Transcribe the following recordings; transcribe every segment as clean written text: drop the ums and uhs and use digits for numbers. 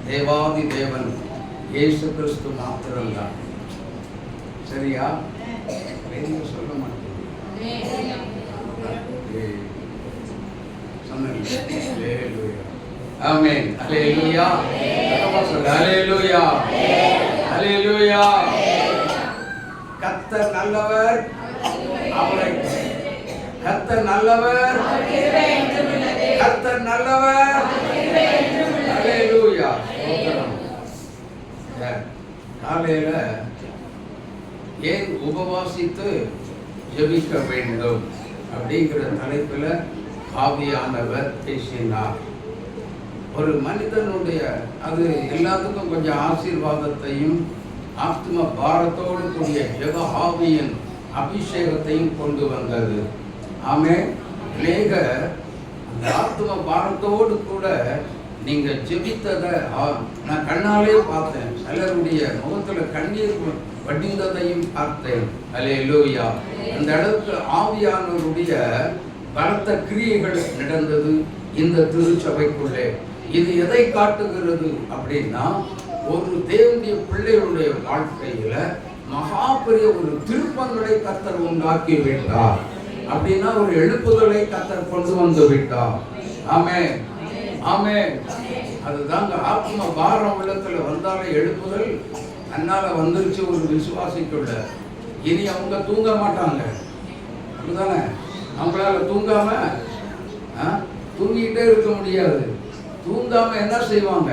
தேவாதி தேவன் இயேசு கிறிஸ்து மாத்திரம்தான். சரியா? சொல்ல மாட்டேன். ஆமென். அல்லேலூயா. அல்லேலூயா. அல்லேலூயா. கர்த்தர் நல்லவர். அவரை கர்த்தர் நல்லவர். கர்த்தர் நல்லவர். அல்லேலூயா. காலையில ஏன் உபவாசித்து ஜெபிக்க வேண்டும் அப்படிங்கிற தலைப்பில் ஆவியானவர் பேசினார். ஒரு மனிதனுடைய அது எல்லாத்துக்கும் கொஞ்சம் ஆசீர்வாதத்தையும் ஆத்ம பாரத்தோடு கூடிய ஜெப ஆவியின் அபிஷேகத்தையும் கொண்டு வந்தது. ஆமென். அநேக அந்த ஆத்ம பாரத்தோடு கூட நீங்க ஜெபித்ததை நான் கண்ணாலே பார்த்தேன். சிலருடைய முகத்துல கண்ணீர் வடிந்ததையும் பார்த்தேன். அல்லேலூயா. அந்த அளவுக்கு ஆவியானவருடைய பலத்த கிரியைகள் நடந்தது இந்த திருச்சபைக்குள்ளே. இது எதை காட்டுகிறது அப்படின்னா, ஒரு தேவனுடைய பிள்ளைகளுடைய வாழ்க்கையில மகா பெரிய ஒரு திருப்பங்களை கர்த்தர் உண்டாக்கி விட்டார். அப்படின்னா ஒரு எழுப்புதலை கர்த்தர் கொண்டு வந்து விட்டார். ஆமென். ஆமென். அதுதாங்க ஆத்ம பாரம் உள்ளத்துல வந்தாலே எழுப்புதல் அன்னால வந்துருச்சு ஒரு விசுவாசிக்குள்ள. இனி அவங்க தூங்க மாட்டாங்க. அப்படிதானே? அவங்களால தூங்காம தூங்கிட்டே இருக்க முடியாது. தூங்காம என்ன செய்வாங்க?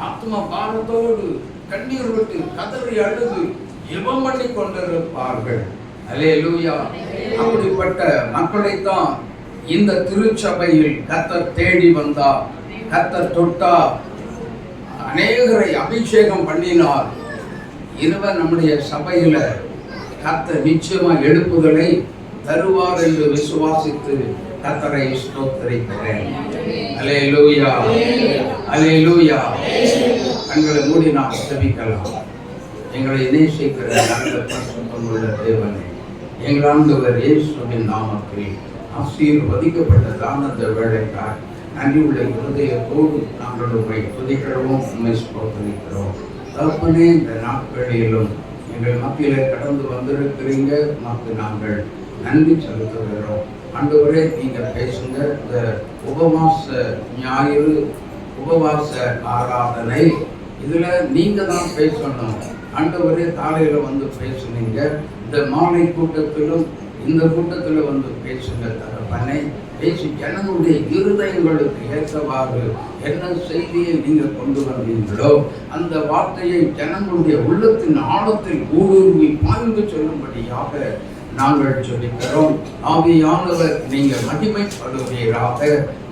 ஆத்ம பாரத்தோடு கண்ணீர் விட்டு கதறி அழுது ஜெபம் பண்ணி கொண்டிருப்பார்கள். அல்லேலூயா. அப்படிப்பட்ட மக்களைத்தான் இந்த திருச்சபையில் கர்த்தர் தேடி வந்தார். கர்த்தர் தொட்டார். அநேகரை அபிஷேகம் பண்ணினார். இவர் நம்முடைய சபையில கர்த்தர் நிச்சயமா எழுப்புதலை தருவார் என்று விசுவாசித்து கர்த்தரை ஸ்தோத்திரிக்கிறேன். அல்லேலூயா. அல்லேலூயா. கண்களை மூடி நாம் ஜெபிக்கலாம். எங்களை நேசிக்கிற நல்ல பரிசுத்தமுள்ள தேவனே, எங்கள் ஆண்டவர் இயேசுவின் நாமத்தில் ஆசீர்வதிக்கப்பட்டதான அந்த வேளைக்காய் நன்றி உள்ள இருதயத்தோடு நாங்கள் உண்மை துதிக்கிறோம், உண்மை ஸ்தோத்திரிக்கிறோம். தகப்பனே, இந்த நாட்களிலும் எங்கள் மத்தியில கடந்து வந்திருக்கிறீங்க. நமக்கு நாங்கள் நன்றி செலுத்துகிறோம். ஆண்டவரே, நீங்க பேசுங்க. இந்த உபவாச ஞாயிறு உபவாச ஆராதனை இதுல நீங்க தான் பேசணும். ஆண்டவரே, காலையில வந்து பேசுனீங்க. இந்த மாலை கூட்டத்திலும் இந்த கூட்டத்தில் வந்து பேசுங்க தகப்பனே. பேசி ஜனங்களுடைய இருதயங்களுக்கு ஏற்றவாறு என்ன செய்தியை நீங்க கொண்டு வந்தீங்களோ அந்த வார்த்தையை ஜனங்களுடைய உள்ளத்தின் ஆழத்தில் ஊடுருவி பாய்ந்து சொல்லும்படியாக நாங்கள் ஜெபிக்கிறோம். ஆவியானவர் நீங்க மகிமைப்படுவீராக.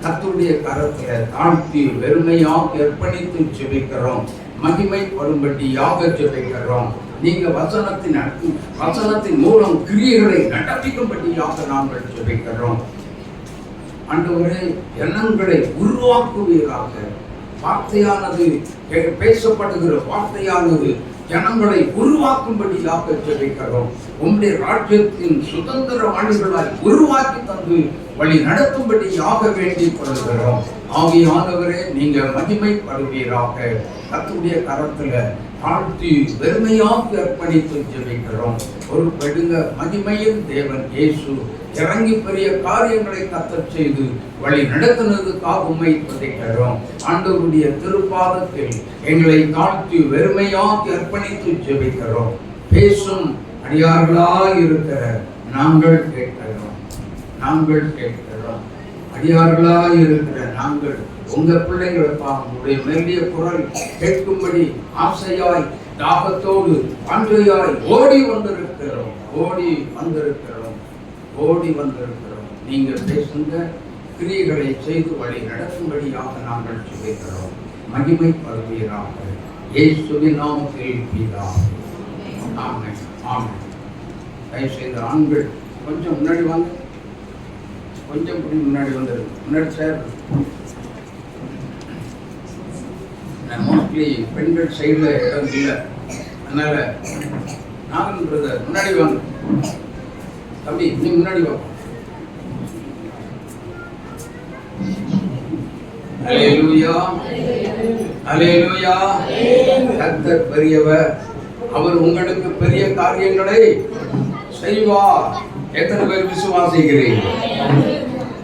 கர்த்தருடைய கரத்துல தாழ்த்தி வெறுமையாக அர்ப்பணித்து ஜெபிக்கிறோம். மகிமைப்படும்படியாக ஜெபிக்கிறோம். நீங்க வசனத்தின் மூலம் கிரியைகளை நடப்பிக்கும்படியாக நாங்கள் ஜெபிக்கிறோம். ஆண்டவரே, எண்ணங்களை உருவாக்குவீராக. வார்த்தையானது பேசப்படுகிற வார்த்தையானது ஜனங்களை உருவாக்கும்படியாக ஜெபிக்கிறோம். உம்முடைய ராஜ்யத்தின் சுதந்திர வாணிகளாய் உருவாக்கி தந்து வழி நடத்தும்படியாக வேண்டிக் கொள்கிறோம். ஆவியானவரே, நீங்க மகிமைப்படுவீராக. கர்த்தருடைய கரத்துல தாழ்த்தி வெறுமையாக அர்ப்பணித்து ஜெபிக்கிறோம். ஒரு பெடுங்க மகிமையின் தேவன் இயேசு இறங்கி பெரிய காரியங்களை கர்த்தர் செய்து வழி நடத்தினதுக்காக உம்மை துதிக்கிறோம். ஆண்டவருடைய திருப்பாதத்தில் எங்களை தாழ்த்தி வெறுமையாக அர்ப்பணித்து ஜெபிக்கிறோம். பேசும் அடியார்களாய் இருக்கிற நாங்கள் கேட்கிறோம். நாங்கள் கேட்கிறோம். அடியார்களாய் இருக்கிற நாங்கள் உங்க பிள்ளைகளுக்கா உங்களுடைய மெல்லிய குரல் கேட்கும்படி ஆசையாய் தாகத்தோடு வாஞ்சையாய் ஓடி வந்திருக்கிறோம். ஓடி வந்திருக்கிறோம். நீங்க பேசுங்க, கிரியைகளை செய்து வழி நடக்கும்படியாக நாங்கள் சொல்லிக்கிறோம். மகிமைப்படுவீராக. இயேசுவின் நாமத்தில் பிதாவே. ஆமென். ஆமென். தயவு செய்த ஆண்கள் கொஞ்சம் முன்னாடி வாங்க. கொஞ்சம் முன்னாடி வந்துருக்கு. முன்னாடி சார், மோஸ்ட்லி பெண்கள் சைடில் இடம் இல்லை. அதனால நாகன் பிரதர் முன்னாடி வாங்க. தம்பி, நீ முன்னாடி வாங்க. அல்லேலூயா. அல்லேலூயா. கர்த்தர் பெரியவர். அவர் உங்களுக்கு பெரிய காரியங்களை செய்வார். எத்தனை பேர் விசுவாசிக்கிறீர்கள்?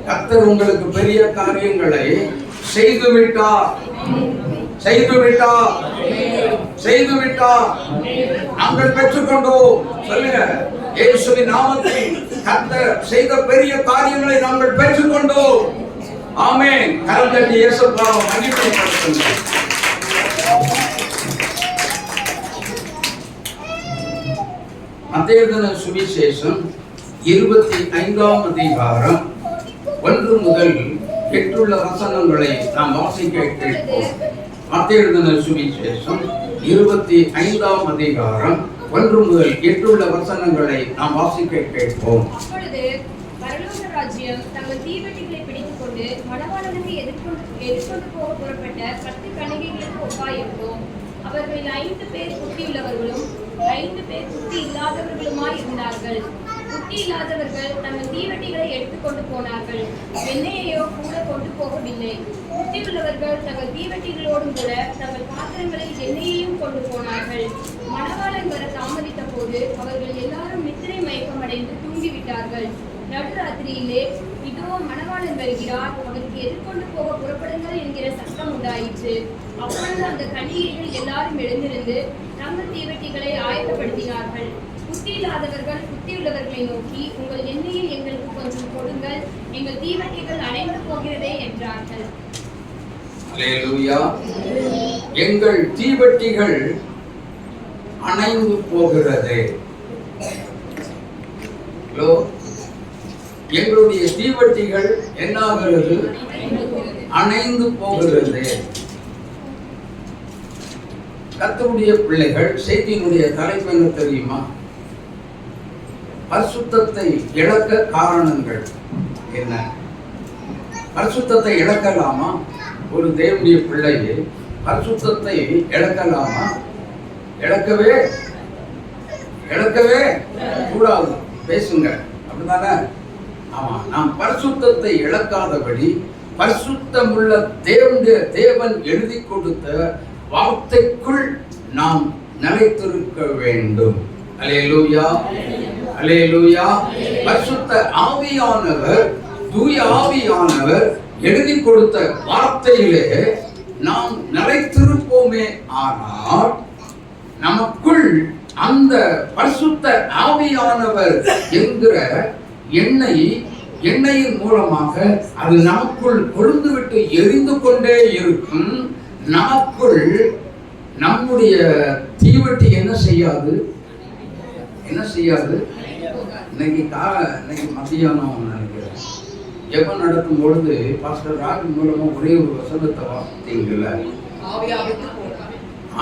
கர்த்தர் உங்களுக்கு பெரிய காரியங்களை செய்து விட்டார். நாங்கள் பெற்றுக்கொண்டோம். சொல்லுங்க, இயேசுவின் நாமத்தில் கர்த்தர் செய்த பெரிய காரியங்களை நாங்கள் பெற்றுக்கொண்டோம். ஆமென். கரம் தட்டி இயேசுவை மகிமைப்படுத்துங்கள். மத்தேயு சுவிசேஷம் 25ஆம் அதிகாரம் 1 முதல் 8 உள்ள வசனங்களை நாம் வாசிக்க கேட்போம். மத்தேயு சுவிசேஷம் 25ஆம் அதிகாரம் 1 முதல் 8 உள்ள வசனங்களை நாம் வாசிக்க கேட்போம். அப்பொழுது பரலோக ராஜ்யம் தங்கள் தீவெட்டிகளை பிடித்துக்கொண்டு மணவாளனுக்கு எதிர்கொண்டு போக புறப்பட்ட 10 கன்னிகைகளுக்கு ஒப்பாயிருக்கும். அவர்களில் 5 பேர் புத்தியுள்ளவர்களும் 5 பேர் புத்தி இல்லாதவர்களுமாய் இருந்தார்கள். புத்தி இல்லாதவர்கள் தங்கள் தீவெட்டிகளை எடுத்துக்கொண்டு போனார்கள், எண்ணெயையோ கூட கொண்டு போகவில்லை. புத்தி உள்ளவர்கள் தங்கள் தீவெட்டிகளோடும் கூட தங்கள் பாத்திரங்களில் எண்ணெயையும் கொண்டு போனார்கள். மணவாளன் வர தாமதித்த போது அவர்கள் எல்லாரும் நித்திரை மயக்கமடைந்து தூங்கிவிட்டார்கள். நடுராத்திரியிலே, இதோ மணவாளன் வருகிறார், அவருக்கு எதிர்கொண்டு போக புறப்படுங்கள் என்கிற சத்தம் உண்டாயிற்று. அப்பொழுது அந்த கன்னிகைகள் எல்லாரும் எழுந்திருந்து தங்கள் தீவெட்டிகளை ஆயத்தப்படுத்தினார்கள். புத்தி இல்லாதவர்கள் புத்தியுள்ளவர்களை நோக்கி, உங்கள் எண்ணெயை எங்களுக்கு கொஞ்சம் கொடுங்கள், எங்கள் தீவெட்டிகள் அணைந்து போகிறதே என்றார்கள். அல்லேலூயா. எங்கள் தீவெட்டிகள் அணைந்து போகிறது. எங்களுடைய தீவெட்டிகள் என்னாகிறது? அணைந்து போகிறது. கர்த்தருடைய பிள்ளைகள், செய்தியினுடைய தலைப்பு என்ன தெரியுமா? பரிசுத்தத்தை இழக்க காரணங்கள் என்ன? பரிசுத்தத்தை இழக்கலாமா? ஒரு தேவனுடைய பிள்ளையை பரிசுத்தத்தை இழக்கலாமா? இழக்கவே கூடாது. பேசுங்க, அப்படிதானே? ஆமா. நாம் பரிசுத்தத்தை இழக்காதபடி பரிசுத்தமுள்ள தேவன் எழுதி கொடுத்த வார்த்தைக்குள் நாம் நிலைத்திருக்க வேண்டும். அல்லேலூயா, அல்லேலூயா. பரிசுத்த ஆவியானவர், தூய ஆவியானவர் எழுதி கொடுத்த வார்த்தையிலே நாம் நிலைத்திருப்போமே. ஆனால் நமக்குள் அந்த பரிசுத்த ஆவியானவர் என்கிற எண்ணெயின் மூலமாக அது நமக்குள் கொழுந்துவிட்டு எரிந்து கொண்டே இருக்கும். நமக்குள் நம்முடைய தீவெட்டி என்ன செய்யாது? இன்னைக்கு மத்தியானம் நினைக்கிறேன், ஜெபம் நடக்கும் பொழுது பாஸ்டர் ராஜ் மூலமா ஒரே ஒரு வசனத்தை வாசித்தீங்கல்ல,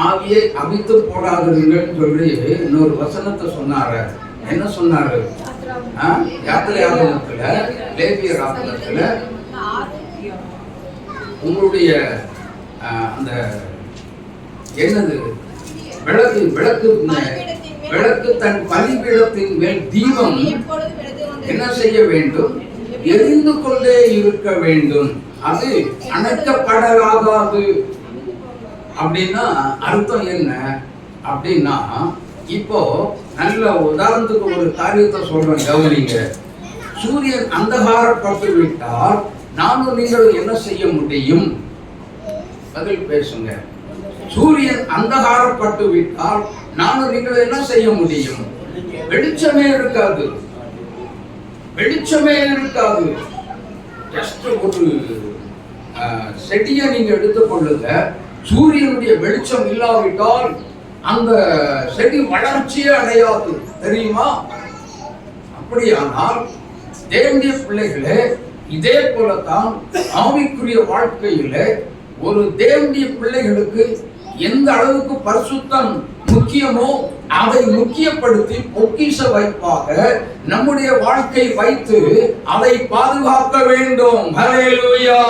ஆவியை அவித்து போடாதீங்கன்னு சொல்லி இன்னொரு வசனத்தை சொன்னாரு. என்ன சொன்னாரு? யாத்திரையாகமத்துல, லேவியர் ஆகமத்துல உங்களுடைய அந்த என்னது விளக்கு தன் பலிபீடத்தின் மேல் தீபம் என்ன செய்ய வேண்டும்? எரிந்து கொண்டே இருக்க வேண்டும். அது அணைக்கப்படலாகாது. அப்படின்னா அர்த்தம் என்ன அப்படின்னா, இப்போ நல்ல உதாரணத்துக்கு ஒரு காரியத்தை சொல்றேன், கவனிங்க. சூரியன் அந்தகாரப்பட்டு விட்டால் நானும் நீங்களும் என்ன செய்ய முடியும்? பதில் பேசுங்க. சூரியன் அந்தகாரப்பட்டு விட்டால் நானும் நீங்களும் என்ன செய்ய முடியும்? வெளிச்சமே இருக்காது. ஜஸ்ட் ஒரு செடியை நீங்க எடுத்துக்கொள்ளுங்க. சூரியனுடைய வெளிச்சம் இல்லாவிட்டால் அந்த செடி வளர்ச்சியே அடையாது, தெரியுமா? அப்படியானால் தேவனுடைய பிள்ளைகளே, இதே போலத்தான் ஆவிக்குரிய வாழ்க்கையில ஒரு தேவனுடைய பிள்ளைகளுக்கு எந்த அளவுக்கு பரிசுத்தம் முக்கியமோ அதை முக்கியப்படுத்தி பொக்கிஷ வைப்பாக நம்முடைய வாழ்க்கை வைத்து அதை பாதுகாக்க வேண்டும். ஹல்லேலூயா.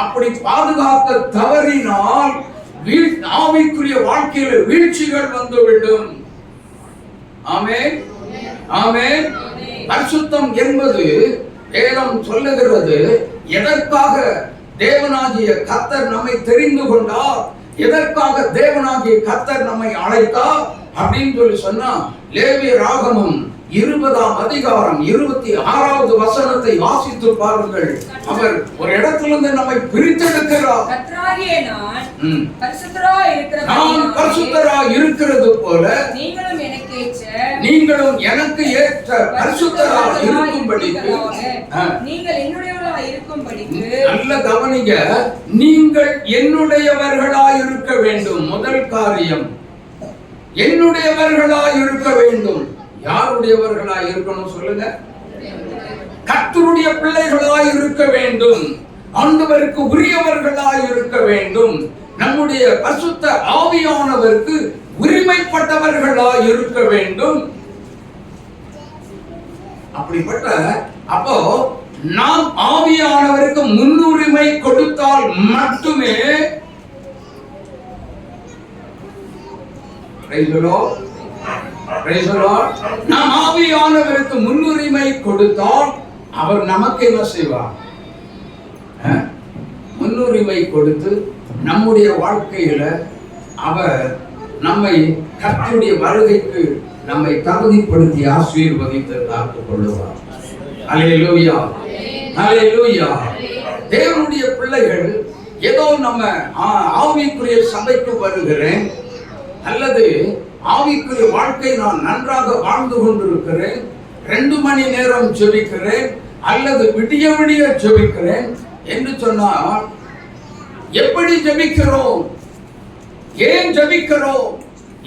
அப்படி பாதுகாக்க தவறினால் ஆவிக்குரிய வாழ்க்கையில் வீழ்ச்சிகள் வந்துவிடும். ஆமென், ஆமென். பரிசுத்தம் என்பது வேதம் சொல்லுகிறது, எதற்காக தேவனாகிய கர்த்தர் நம்மை தெரிந்து கொண்டார், எதற்காக தேவனாகிய கர்த்தர் நம்மை அழைத்தார் அப்படின்னு சொல்லி சொன்னா, லேவியராகமம் 20ஆம் அதிகாரம் 26வது வசனத்தை வாசித்து பாருங்கள். அவர் ஒரு இடத்திலிருந்து நம்மை பிரித்தெடுக்கிறார். கர்த்தராகிய நான் பரிசுத்தராய் இருக்கிறது போல நீங்களும் எனக்கு ஏற்ற பரிசுத்தராய் இருக்கும்படிக்கு, நீங்கள் என்னுடையவர்களாய் இருக்கும்படிக்கு, நல்ல கவனிங்க, நீங்கள் என்னுடையவர்களாய் இருக்க வேண்டும். முதல் காரியம், என்னுடையவர்களாய் இருக்க வேண்டும். யாருடையவர்களாய் இருக்கணும் சொல்லுங்க? கர்த்தருடைய பிள்ளைகளாய் இருக்க வேண்டும். ஆண்டவருக்கு உரியவர்களாய் இருக்க வேண்டும். நம்முடைய பரிசுத்த ஆவியானவருக்கு உரிமைப்பட்டவர்களாய் இருக்க வேண்டும். அப்படிப்பட்ட அப்போ நாம் ஆவியானவருக்கு முன்னுரிமை கொடுத்தால் மட்டுமே நாம் ஆவியானவருக்கு முன்னுரிமை கொடுத்தால் அவர் நமக்கு என்ன செய்வார்? முன்னுரிமை கொடுத்து நம்முடைய வாழ்க்கையில அவர் நம்மை கர்த்தருடைய வருகைக்கு நம்மை தகுதிப்படுத்தி ஆசீர்வதித்து காத்துக் கொள்ளுவார். அல்லேலூயா, அல்லேலூயா. தேவனுடைய பிள்ளைகள் ஏதோ நம்ம ஆவிக்குரிய சபைக்கு வருகிறேன் அல்லது ஆவிக்குரிய வாழ்க்கை நான் நன்றாக வாழ்ந்து கொண்டிருக்கிறேன், 2 மணி நேரம் ஜெபிக்கிறேன் அல்லது விடிய விடிய ஜெபிக்கிறேன் என்று சொன்னால், எப்படி ஜெபிக்கிறோம்? ஏன் ஜெபிக்கிறோம்?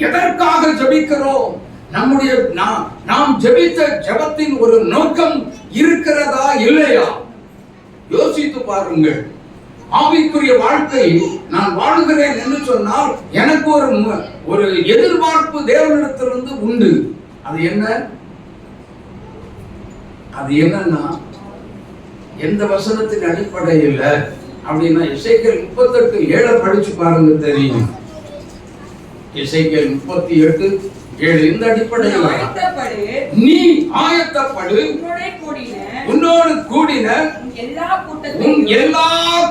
எதற்காக ஜெபிக்கிறோம்? நம்முடைய நாம் ஜெபித்த ஜெபத்தின் ஒரு நோக்கம் இருக்கிறதா இல்லையா? யோசித்து பாருங்கள். ஆவிக்குரிய வாழ்க்கை நான் வாழுகிறேன் என்று சொன்னால் எனக்கு ஒரு எதிர்பார்ப்பு தேவனிடத்திலிருந்து உண்டு. அது என்ன? அது என்னன்னா, எந்த வசனத்தின் அடிப்படையில் அப்படின்னா, எசேக்கியேல் 38:7 படிச்சு பாருங்க, தெரியும். எசேக்கியேல் 38:7 இந்த அடிப்படையில், நீ ஆயத்தப்படு, உன்னோடு கூடின எல்லா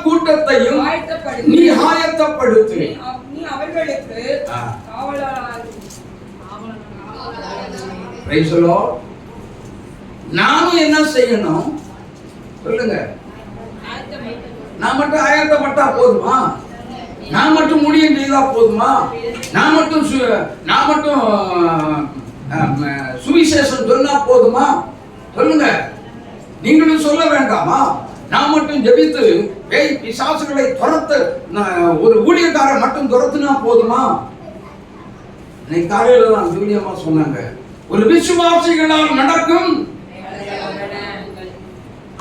கூட்டத்தையும் நீ ஆயத்தப்படுத்து. நானும் என்ன செய்யணும் சொல்லுங்க? நான் மட்டும் ஆயத்தப்பட்டா போதுமா? நான் மட்டும் முடியும் செய்தா போதுமா? நான் மட்டும் சுவிசேஷம் சொன்னா போதுமா? சொல்லுங்க, நீங்களும் சொல்ல வேண்டாமா? நான் மட்டும் ஜெபித்து பேய் பிசாசுகளை துரத்த ஒரு ஊழியக்காரன் மட்டும் துரத்துனா போதுமா? இன்னைக்கு காலையில தான் ஜூலியம்மா சொன்னாங்க, ஒரு விசுவாசிகளால் நடக்கும்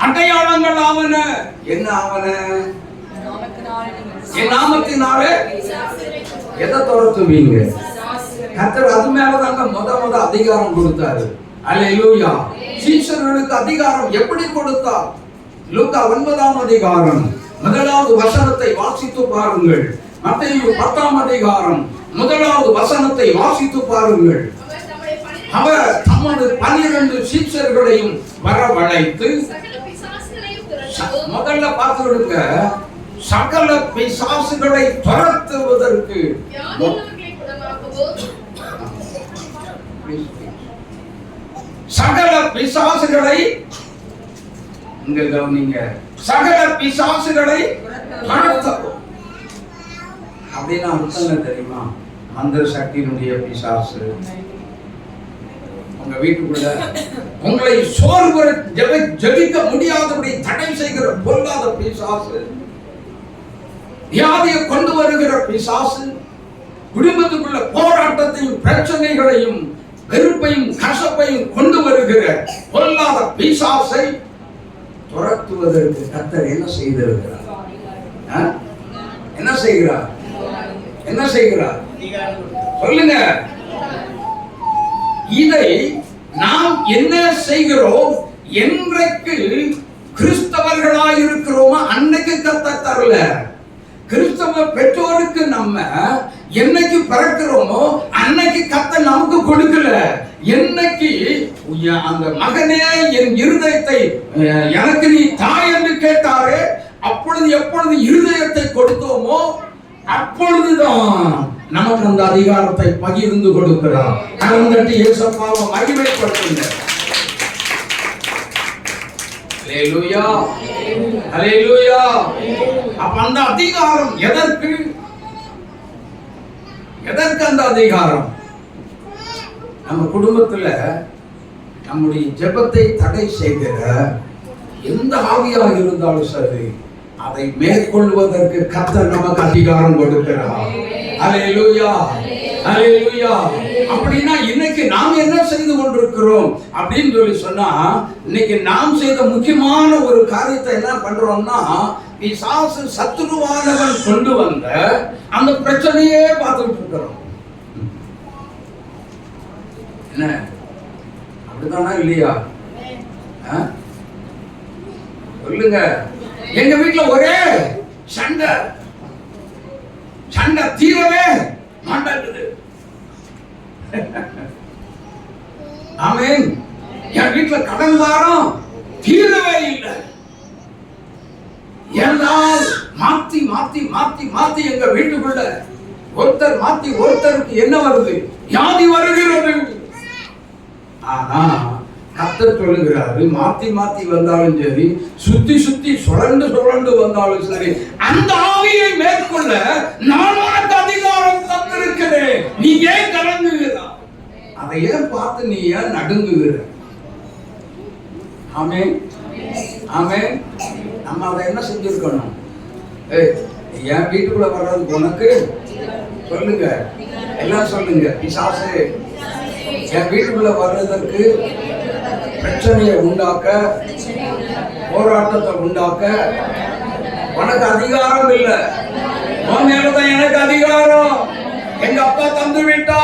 அடையாளங்கள் ஆவன. என்ன ஆவன? என் நாமத்தினாலே எதை துரத்துவீங்க? கர்த்தர் அது மேலதாங்க முத அதிகாரம் கொடுத்தாரு. அல்லேலூயா. சீஷர்களுக்கு அதிகாரம் எப்படி கொடுத்தார்? லூக்கா 9ஆம் அதிகாரம் 1வது வசனத்தை வாசித்து பாருங்கள். மத்தேயு 10ஆம் அதிகாரம் 1வது வசனத்தை வாசித்து பாருங்கள். அவர் தமது 12 சீஷர்களையும் வரவழைத்து, முதல்ல பார்த்துடுங்க, சகல பிசாசுகளை துரத்துவதற்கு சகல பிசாசுகளை இங்க கவனிங்க, சகல பிசாசுகளை துரத்தவும். அப்படின்னா அர்த்தம் தெரியுமா? மந்திர சக்தியினுடைய பிசாசு உங்க வீட்டுக்குள்ள உங்களை சோர்வுற ஜெபிக்க முடியாதபடி தடை செய்கிற பொல்லாத பிசாசு, வியாதியை கொண்டு வருகிற பிசாசு, குடும்பத்துக்குள்ள போராட்டத்தையும் பிரச்சனைகளையும் வெறுப்பையும் கசப்பையும் கொண்டு வருகிற பொல்லாத பிசாசை துரத்துவதற்கு கர்த்தர் என்ன செய்திருக்கிறார்? என்ன செய்கிறார்? என்ன செய்கிறார்? சொல்லுங்க. இதை நாம் என்ன செய்கிறோம்? என்றைக்கு கிறிஸ்தவர்களாய் இருக்கிறோமோ அன்னைக்கு கர்த்தர் தரல. கிறிஸ்தவ பெற்றோருக்கு நம்ம என்னைக்கு பிறக்கிறோமோ அன்னைக்கு கர்த்தர் நமக்கு கொடுக்கல. என்னைக்கு அந்த மகனே என் இருதயத்தை எனக்கு நீ தாய் என்று கேட்டாரே அப்பொழுது எப்பொழுது இருதயத்தை கொடுத்தோமோ அப்பொழுதுதான் நமக்கு அந்த அதிகாரத்தை பகிர்ந்து கொடுக்கிறார். கரந்தட்டி இயேசுவை மகிமைப்படுத்துங்க. ஹல்லேலூயா, ஹல்லேலூயா. அப்ப அந்த அதிகாரம் எதற்கு அந்த அதிகாரம்? நம்ம குடும்பத்துல நம்முடைய ஜெபத்தை தடை செய்கிற எந்த ஆவியாக இருந்தாலும் சரி, அதை மேற்கொள்வதற்கு கர்த்தர் நமக்கு அதிகாரம் கொடுக்கிறார். ஹல்லேலூயா, ஹல்லேலூயா. அப்படின்னா இன்னைக்கு நாம் என்ன செய்து கொண்டிருக்கிறோம் அப்படின்னு சொல்லி சொன்னா, இன்னைக்கு நாம் செய்த முக்கியமான ஒரு காரியத்தை என்ன பண்றோம்னா, பிசாசு சத்துருவானவன் கொண்டு வந்த அந்த பிரச்சனையே பார்த்துட்டு இருக்கிறோம். என்ன அப்படித்தானா இல்லையா? சொல்லுங்க. எங்க வீட்டுல ஒரே சண்டை தீரவே மாட்டாக்குது. ஆமென். என் வீட்டுல கடன் வாரம் தீரவே இல்லை. ஏனால் மாத்தி மாத்தி மாத்தி மாத்தி எங்க வீட்டுக்குள்ள ஒருத்தர் மாத்தி ஒருத்தருக்கு என்ன வருது? வியாதி வருகிறது. ஆனா கர்த்தர் சொல்லுகிறாரு, மாத்தி மாத்தி வந்தாலும் சரி, சுத்தி சுத்தி சுழண்டு சுழண்டு வந்தாலும் சரி, அந்த ஆவியை மேற்கொள்ள நான் உனக்கு அதிகாரம் தந்திருக்கிறேன். நீ ஏன் கலங்குகிறாய்? அதை ஏன் பார்த்து நீ ஏன் நடுங்குகிற? ஆமென், ஆமென். நம்ம அதை என்ன செஞ்சிருக்கணும்? என் வீட்டுக்குள்ள வர்றதுக்கு உனக்கு சொல்லுங்க, எல்லாம் சொல்லுங்க. பிசாசு என் வீட்டுக்குள்ள வர்றதற்கு பிரச்சனையை உண்டாக்க, போராட்டத்தை உண்டாக்க உனக்கு அதிகாரம் இல்லை. உன் மேலதான் எனக்கு அதிகாரம். எங்க அப்பா தந்து விட்டா.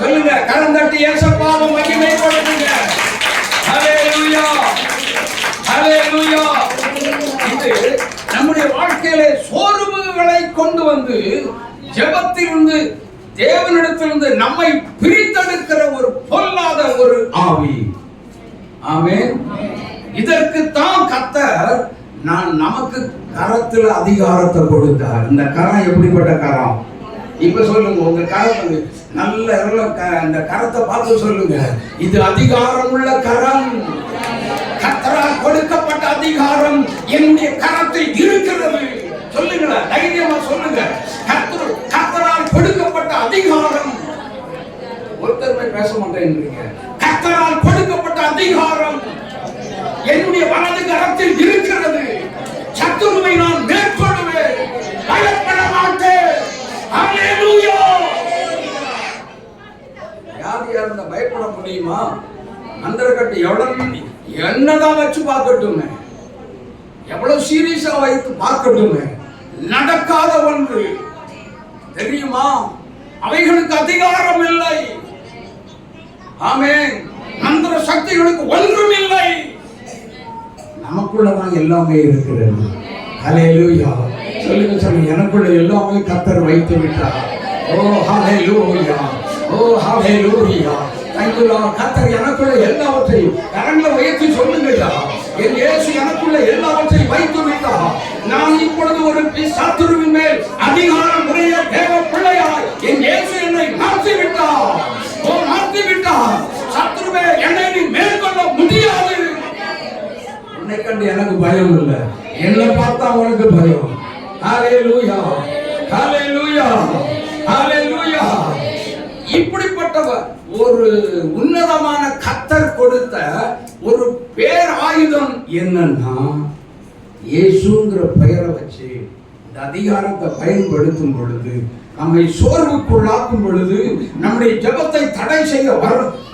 சொல்லுங்க, கரந்தட்டி இயேசுவை மகிமைப்படுத்துங்க. ஹல்லேலூயா, ஹல்லேலூயா. இது நம்முடைய வாழ்க்கையிலே சோர்வுகளை கொண்டு வந்து ஜெபத்திலிருந்து தேவனிடத்திலிருந்து நம்மை பிரித்தெடுக்கிற ஒரு பொல்லாத ஒரு ஆவி. ஆமென். இதற்கு தான் கர்த்தர் நமக்கு கரத்துல அதிகாரத்தை கொடுத்தார். இந்த கரம் எப்படிப்பட்ட கரம்? இப்ப சொல்லுங்க, உங்க கரம் நல்ல இந்த கரத்தை பார்த்து சொல்லுங்க, இது அதிகாரம் உள்ள கரம். கர்த்தரால் கொடுக்கப்பட்ட அதிகாரம் என்னுடைய கரத்தில் இருக்கிறது. சொல்லுங்களா, தைரியமா சொல்லுங்க. கர்த்தரால் கொடுக்கப்பட்ட அதிகாரம். ஒருத்தருமே பேச மாட்டேன்றீங்க. கர்த்தரால் கொடுக்கப்பட்ட அதிகாரம் என்னுடைய வலது கரத்தில் இருக்கிறது. சத்துருவை நான் மேற்கொள்வேன், பயப்பட மாட்டேன். ஹல்லேலூயா. யார் யார் பயப்பட முடியுமா? மந்திரக்கட்டு எவ்வளவு என்னதான் வச்சு பார்க்கட்டுமே, எவ்வளவு சீரியஸா வைத்து பார்க்கட்டுமே, நடக்காத ஒன்று தெரியுமா? அவைகளுக்கு அதிகாரம் இல்லை. ஆமென். மந்திர சக்திகளுக்கு ஒன்றும் இல்லை. நமக்குள்ளதான் எல்லாமே இருக்கிறது. ஹல்லேலூயா. சொல்லுங்க சொல்லுங்க, எனக்குள்ள எல்லாமே கர்த்தர் வைத்து விட்டார். ஓ ஹல்லேலூயா, ஓ ஹல்லேலூயா. Thank you Lord. கர்த்தர் எனக்குள்ள எல்லாவற்றையும் கரங்களை உயர்த்தி சொல்லுங்கயா, என் இயேசு எனக்குள்ள எல்லாவற்றையும் வைத்து விட்டார். நான் இப்பொழுது ஒரு சத்துருவின் மேல் அதிகாரம் உடைய தேவ பிள்ளையாய் என் இயேசு என்னை மாற்றி விட்டார். ஓ மாற்றி விட்டார். சத்துருவே, என்னை நீ மேற்கொள்ள முடியாது. உன்னை கண்டு எனக்கு பயம் இல்லை, என்னை பார்த்தா உனக்கு பயம். ஹல்லேலூயா, ஹல்லேலூயா, ஹல்லேலூயா. இப்படிப்பட்டவர் ஒரு உன்னதமான கர்த்தர் கொடுத்த ஒரு பேர் ஆயுதம் என்னன்னா, இயேசுங்கிற பெயரை வச்சு இந்த அதிகாரத்தை பயன்படுத்தும் பொழுது, நம்மை சோர்வுக்குள்ளாக்கும் பொழுது, நம்முடைய ஜெபத்தை தடை செய்ய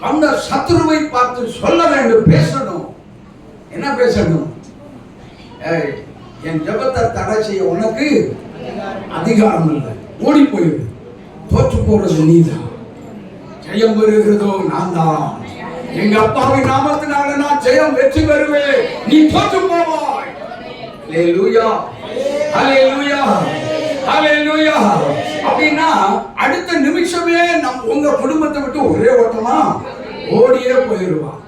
வந்த சத்துருவை பார்த்து சொல்ல வேண்டும், பேசணும். என்ன பேசணும்? என் ஜெபத்தை தடை செய்ய உனக்கு அதிகாரம் இல்லை, ஓடி போயிடு. தோற்று போறது நீதான், ஜெயம் பெறுகிறதோ நான் தான். எங்க அப்பாவின் நாமத்தினால நான் ஜெயம் வெற்றி பெறுவேன், நீ தோற்று போவாய். ஹல்லேலூயா, ஹல்லேலூயா, ஹல்லேலூயா. அப்படின்னா அடுத்த நிமிஷமே உங்க குடும்பத்தை விட்டு ஒரே ஓட்டமா ஓடியே போயிடுவான்.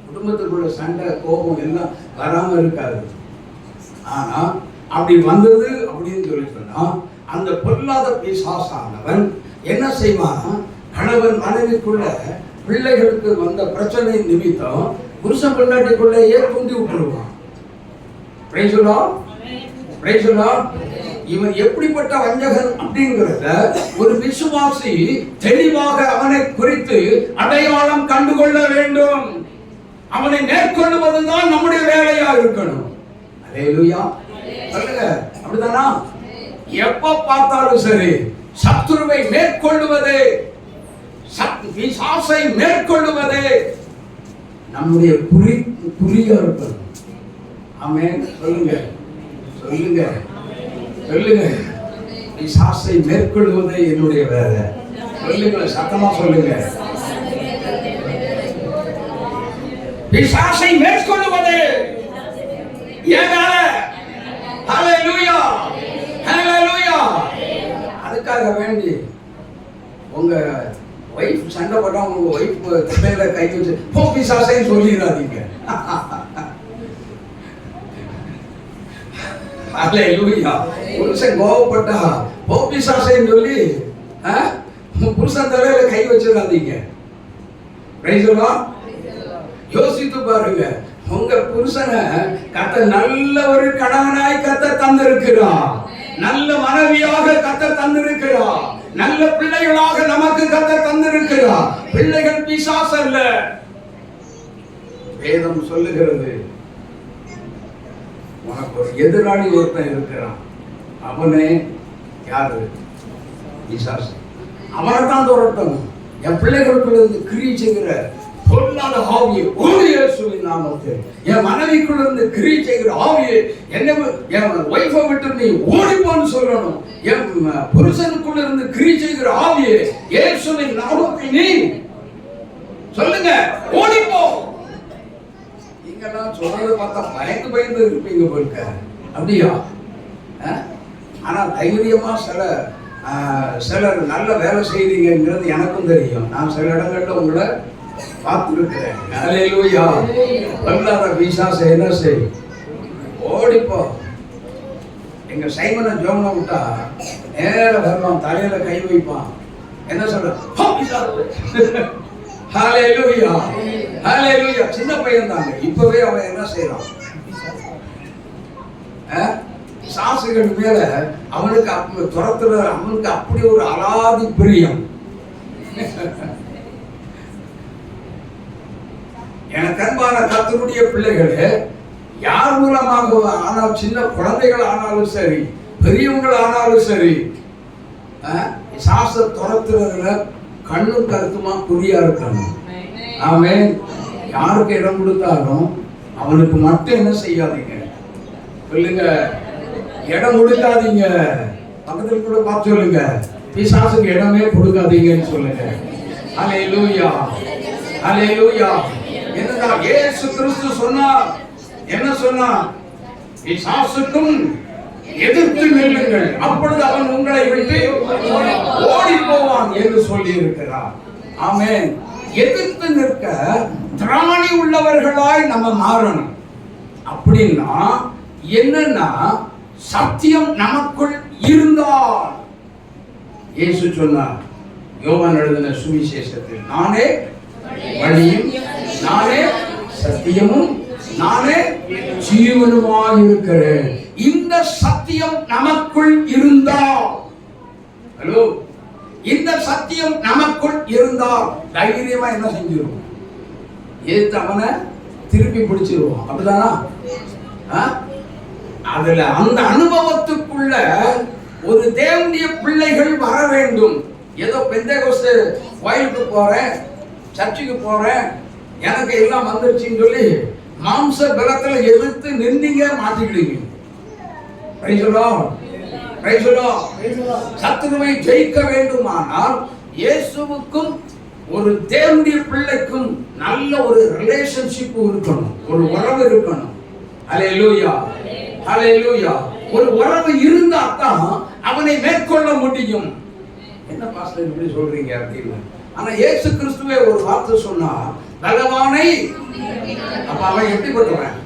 குடும்பத்துக்குள்ள சண்டை கோபம் எல்லாம் வராம இருக்காது. ஆனா அப்படி வந்தது அப்படின்னு சொல்லி சொன்னா, அந்த பொல்லாத பிசாசானவன் என்ன செய்வான்? கணவன் மனைவிக்குள்ள பிள்ளைகளுக்கு வந்த பிரச்சனை நிமித்தம் புருஷன் பொண்டாட்டிக்குள்ளேயே தூண்டி விட்டுருவான். Price the lord, praise the Lord. இவன் எப்படிப்பட்ட வஞ்சகன் அப்படிங்கிறத ஒரு விசுவாசி தெளிவாக அவனை குறித்து அடையாளம் கண்டுகொள்ள வேண்டும். அவனை மேற்கொள்வதுதான் நம்முடைய வேலையா இருக்கணும். அல்லேலூயா, சொல்லுங்க, அப்படிதானா? எப்ப பார்த்தாலும் சரி சத்துருவை மேற்கொள்ளுவது, பிசாசை மேற்கொள்ளுவது நம்முடைய குறியா இருக்கணும். ஆமென், சொல்லுங்க, சொல்லுங்க, சொல்லுங்க. பிசாசை மேற்கொள்வதே என்னுடைய வேலை. சொல்லுங்க, சத்தமா சொல்லுங்க. பிசாசை மேற்கொள்வது ஏன் வேலை? ஹல்லேலூயா, ஹல்லேலூயா. அதுக்காக வேண்டி உங்க வைஃப் சண்டை போட்டா உங்க வைஃப் தலையில கை வச்சு போ பிசாசைன்னு சொல்லிடாதீங்க. ஹல்லேலூயா. புருஷன் கோவப்பட்டா போ பிசாசைன்னு சொல்லி புருஷன் தலையில கை வச்சிடாதீங்க. Praise the lord. யோசித்து பாருங்க, உங்க புருஷனை கர்த்தர் நல்ல ஒரு கணவனாய் கர்த்தர் தந்திருக்கிறார், நல்ல மனைவியாக கர்த்தர் தந்திருக்கிறார், நல்ல பிள்ளைகளாக நமக்கு கர்த்தர் தந்திருக்கிறார். பிள்ளைகள் பிசாசு அல்ல. வேதம் சொல்லுகிறது, உனக்கு ஒரு எதிராளி ஒருத்தன் இருக்கிறான், அவனே யாரு? பிசாசு. அவனை தான் துரத்தணும். என் பிள்ளைகளுக்குள்ள இருந்து கிரியை செய்கிற பொல்லாத ஆவியை இயேசுவின் நாமத்தில், என் மனைவிக்குள்ள இருந்து கிரியை செய்கிற ஆவியை, என்ன என் வைஃபை விட்டு நீ ஓடிப்போன்னு சொல்லணும். என் புருஷனுக்குள்ள இருந்து கிரியை செய்கிற ஆவியை இயேசுவின் நாமத்தில் நீ சொல்லுங்க, ஓடிப்போ. நீங்கெல்லாம் சொல்றத பார்த்தா பயந்து இருப்பீங்க போல, அப்படியா? ஆனா தைரியமா சிலர் நல்ல வேலை செய்றீங்கிறது எனக்கும் தெரியும். நான் சில இடங்கள்ல உங்களை பார்த்துருக்கிறேன். ஹல்லேலூயா. பொல்லாத பிசாசு என்ன செய்? ஓடிப்போ. எங்க சைமனை ஜோமனை விட்டா நேர வருவான், தலையில கை வைப்பான். என்ன சொல்ற? ஹல்லேலூயா, ஹல்லேலூயா. சின்ன பையன் தாங்க, இப்பவே அவன் என்ன செய்யறான்? சாசுகள் மேல அவனுக்கு துரத்துல அவனுக்கு அப்படி ஒரு அலாதி பிரியம். எனக்கு அன்பான கர்த்தருடைய பிள்ளைகளே, யார் மூலமாக ஆனால், சின்ன குழந்தைகள் ஆனாலும் சரி, பெரியவங்கள் ஆனாலும் சரி, சாச துரத்துறதுல கண்ணும் கருத்துமா குறியா இருக்கணும். ஆமென். யாருக்கு இடம் கொடுத்தாலும் அவனுக்கு மட்டும் என்ன செய்யாதீங்க? சொல்லுங்க, இடம் கொடுக்காதீங்க. பக்கத்துல கூட பார்த்து சொல்லுங்க, பிசாசுக்கு இடமே கொடுக்காதீங்கன்னு சொல்லுங்க. ஹல்லேலூயா, ஹல்லேலூயா. என்னடா இயேசு கிறிஸ்து சொன்னார்? என்ன சொன்னார்? பிசாசுக்கும் எதிர்த்து நில்லுங்கள், அப்பொழுது அவன் உங்களை விட்டு ஓடி போவான் என்று சொல்லி இருக்கிறார். ஆமென். எதிர்த்து நிற்க திராணி உள்ளவர்களாய் நம்ம மாறணும். அப்படின்னா என்னன்னா, சத்தியம் நமக்குள் இருந்தால், இயேசு சொன்னார் யோவான் எழுதின சுவிசேஷத்தில், நானே வழியும், நானே சத்தியமும், நானே ஜீவனுமாய் இருக்கிறேன். இந்த சத்தியம் நமக்குள் இருந்தால், ஹலோ, இந்த சத்தியம் நமக்குள் இருந்தால் தைரியமா என்ன செஞ்சிருவோம்? ஏத்து அவனை திருப்பி பிடிச்சிருவோம். அப்படிதானா? அதுல அந்த அனுபவத்துக்குள்ள ஒரு தேவனுடைய பிள்ளைகள் வர வேண்டும். ஏதோ பெந்தேகோஸ்து கோயிலுக்கு போறேன், சர்ச்சுக்கு போறேன், எனக்கு எல்லாம் வந்துருச்சுன்னு சொல்லி மாம்ச பலத்துல எதிர்த்து நின்னீங்க, மாட்டிக்கிடுவீங்க. Praise the lord, praise the lord. சத்துருவை ஜெயிக்க வேண்டுமானால் இயேசுவுக்கும் ஒரு தேவனுடைய பிள்ளைக்கும் நல்ல ஒரு ரிலேஷன்ஷிப் இருக்கணும், ஒரு உறவு இருக்கணும். ஹல்லேலூயா, ஹல்லேலூயா. ஒரு உறவு இருந்தா தான் அவனை மேற்கொள்ள முடியும். என்ன பாஸ்டர் இப்படி சொல்றீங்க அப்படின்னு. ஆனா இயேசு கிறிஸ்துவே ஒரு வார்த்தை சொன்னா, பலவானை. அப்ப அவன் எப்படிப்பட்டவன்?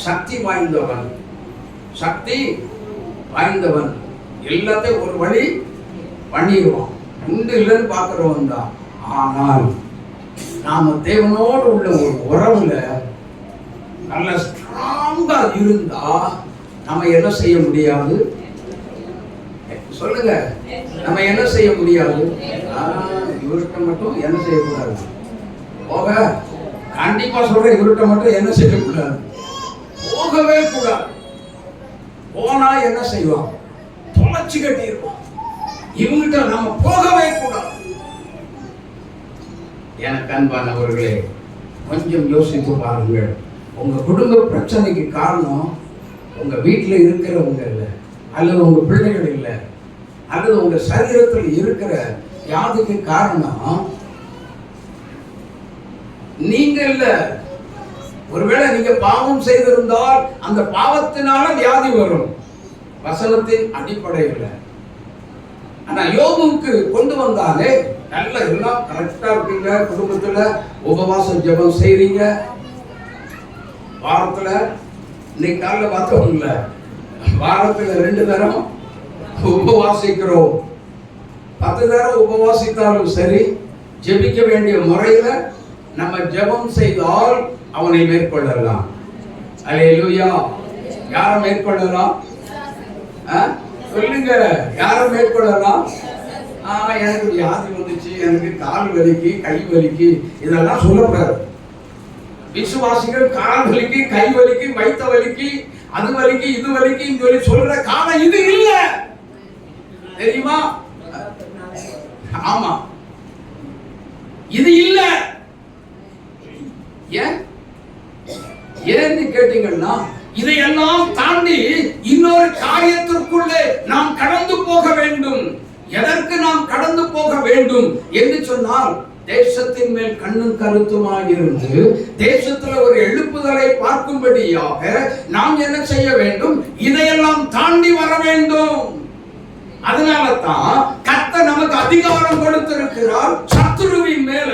சக்தி வாய்ந்தவன், சக்தி வாய்ந்தவன். எல்லாத்தையும் ஒரு வழி பண்ணிடுவான். உண்டு இல்லைன்னு பார்க்கிறவன் தான். ஆனால் நாம தேவனோடு உள்ள ஒரு உறவுல நல்ல ஸ்ட்ராங்கா இருந்தா நம்ம என்ன செய்ய முடியாது? சொல்லுங்க, நம்ம என்ன செய்ய முடியாது? இவர்கிட்ட மட்டும் என்ன செய்யக்கூடாது? போக கண்டிப்பா சொல்றேன், இவர்கிட்ட மட்டும் என்ன செய்யக்கூடாது? போகவே கூடாது. போனா என்ன செய்வான்? தொலைச்சு கட்டிடுவான். இவங்கிட்ட நம்ம போகவே கூடாது. எனக்கு அன்பானவர்களே, கொஞ்சம் யோசித்து பாருங்கள். உங்க குடும்ப பிரச்சனைக்கு காரணம் உங்க வீட்டில் இருக்கிறவங்க இல்லை, அல்லது உங்க பிள்ளைகள் இல்லை, அல்லது உங்க சரீரத்தில் இருக்கிற வியாதிக்கு காரணம் நீங்க இல்ல. ஒருவேளை நீங்க பாவம் செய்திருந்தால் அந்த பாவத்தினால வியாதி வரும், வசனத்தின் அடிப்படையில். ஆனா யோபுவுக்கு கொண்டு வந்தாலே நல்ல எல்லாம் கரெக்டா இருக்கீங்க, குடும்பத்துல உபவாசம் ஜெபம் செய்றீங்க, வாரத்துல இன்னைக்கு காலைல பார்த்தோம் இல்ல, வாரத்துல 2 தரம் உபவாசிக்கிறோம். 10 தரம் உபவாசித்தாலும் சரி, ஜெபிக்க வேண்டிய முறையில நம்ம ஜெபம் செய்தால் அவனை மேற்கொள்ளலாம். அல்லேலூயா. யாரை மேற்கொள்ளலாம்? சொல்லுங்க, யாரை மேற்கொள்ளலாம்? எனக்கு வியாதி வந்துச்சு, எனக்கு கால் வலிக்கு, கை வலிக்கு, இதெல்லாம் சொல்லக்கூடாது. விசுவாசிகள் கால் வலிக்கு, கை வலிக்கு, வைத்த வலிக்கு, அது வலிக்கு, இது வலிக்குன்னு சொல்லி சொல்ற காலம் இது இல்ல. தெரியுமா? ஆமா, இது இல்ல. ஏன்னு கேட்டீங்கன்னா, இதையெல்லாம் தாண்டி இன்னொரு காரியத்திற்குள்ளே நாம் கடந்து போக வேண்டும். எதற்கு நாம் கடந்து போக வேண்டும் என்று சொன்னால், தேசத்தின் மேல் கண்ணும் கருத்துமாய் இருந்து தேசத்துல ஒரு எழுப்புதலை பார்க்கும்படியாக நாம் என்ன செய்ய வேண்டும்? இதையெல்லாம் தாண்டி வர வேண்டும். அதனால தான் கர்த்தர் நமக்கு அதிகாரம் கொடுத்திருக்கிறார் சத்துருவின் மேல.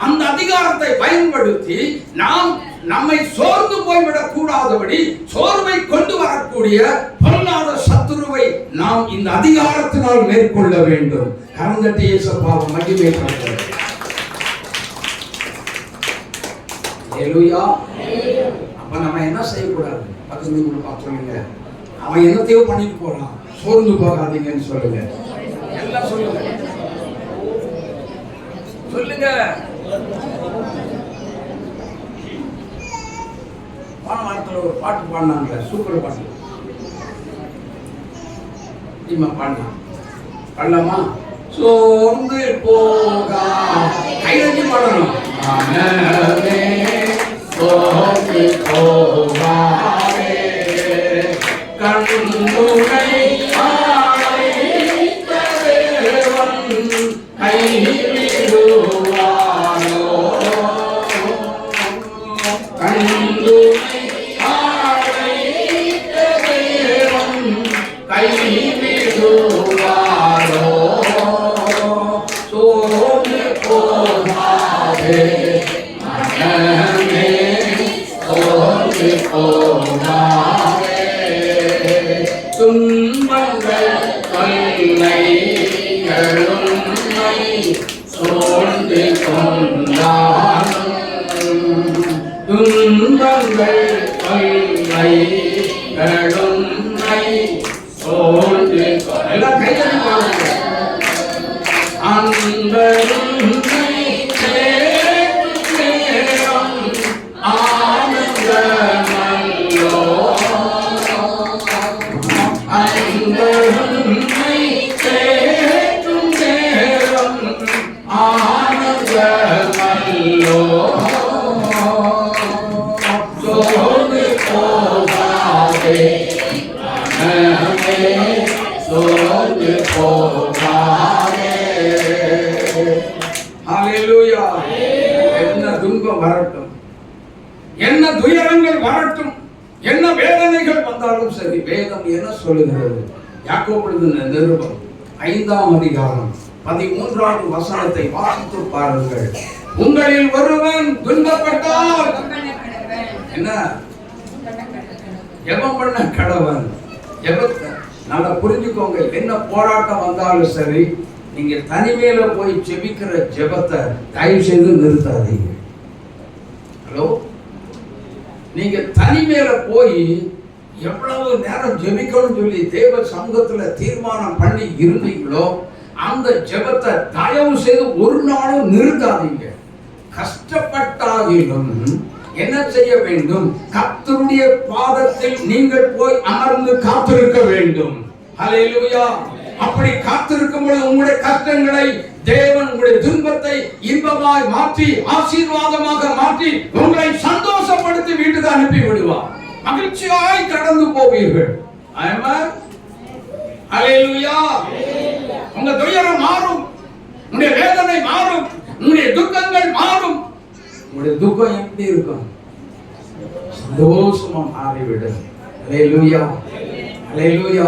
அந்த அதிகாரத்தை பயன்படுத்தி நாம் நம்மை சோர்ந்து போய்விடக் கூடாதபடி, சோர்வை கொண்டு வரக்கூடிய பொல்லாத சத்துருவை நாம் இந்த அதிகாரத்தினால் மேற்கொள்ள வேண்டும். கரந்தட்டி இயேசுவுக்கு மகிமை படுத்துங்கள். ஹல்லேலூயா. அப்ப நம்ம என்ன செய்யக்கூடாது? 10 நிமிடம் பார்த்து சொல்லுங்க. அவன் என்னத்தையோ பண்ணிட்டு போறான், சோர்ந்து போகாதீங்கன்னு சொல்லுங்க. எல்லாம் சொல்லுங்க, சொல்லுங்க. போன வாரத்தில் ஒரு பாட்டு பாடினாங்களே, சூப்பர் பாட்டு. பாடலாமா? சோர்ந்து போகா, கையெழுத்தி பாடணும். சோர்ந்து போகாதே, கண்ணுரை அழைத்த தேவன் கைவிடுவானோ? கண்ணுரை அழைத்த தேவன் கைவிடுவானோ? சோர்ந்து போகாதே மனமே, சோர்ந்து போகாதே. துன்பங்கள் தொல்லைகளும்மை சூழ்ந்து கொண்டாலும், துன்பங்கள் தொல்லைகளும்மை சூழ்ந்து எல்லாம் கையெழுத்து பாருங்க. அன்பரும்மை சேரும் ஆனந்தமல்லோ, அன்பரும்மை சேரும் நேரம் ஆனந்தமல்லோ. சோர்ந்து போகாதே மனமே, சோர்ந்து போகாதே. ஹல்லேலூயா. என்ன துன்பம் வரட்டும், என்ன துயரங்கள் வரட்டும், என்ன வேதனைகள் வந்தாலும் சரி, வேதம் என்ன சொல்லுகிறது? யாக்கோபு எழுதின நிருபம் 5ஆம் அதிகாரம் 13வது வசனத்தை வாசித்து பாருங்கள். உங்களில் ஒருவன் துன்பப்பட்டால் என்ன? ஜெபம் பண்ண கடவன். ஜெபத்தை நல்லா புரிஞ்சுக்கோங்க. என்ன போராட்டம் வந்தாலும் சரி, நீங்க தனிமையில போய் ஜெபிக்கிற ஜெபத்தை தயவு செய்து நிறுத்தாதீங்க. ஹலோ, நீங்க தனிமையில போய் எவ்வளவு நேரம் ஜெபிக்கணும்னு சொல்லி தேவ சமூகத்துல தீர்மானம் பண்ணி இருந்தீங்களோ அந்த ஜெபத்தை தயவு செய்து ஒரு நாளும் நிறுத்தாதீங்க. கஷ்டப்பட்டாலும் என்ன செய்ய வேண்டும்? கர்த்தருடைய பாதத்தில் நீங்கள் போய் அமர்ந்து காத்திருக்க வேண்டும். ஹல்லேலூயா. அப்படி காத்திருக்கும் பொழுது உங்களுடைய கஷ்டங்களை தேவன் உங்களுடைய துன்பத்தை இன்பமாய் மாற்றி ஆசீர்வாதமாக மாற்றி உங்களை சந்தோஷப்படுத்தி வீட்டுக்கு அனுப்பி விடுவார். மகிழ்ச்சியாய் கடந்து போவீர்கள். ஆமென். ஹல்லேலூயா. உங்க துயரம் மாறும், உங்களுடைய வேதனை மாறும், உங்களுடைய துக்கங்கள் மாறும். உங்களுடைய துக்கம் எப்படி இருக்கும்? சந்தோஷமா மாறிவிடும். ஹல்லேலூயா. ஹல்லேலூயா.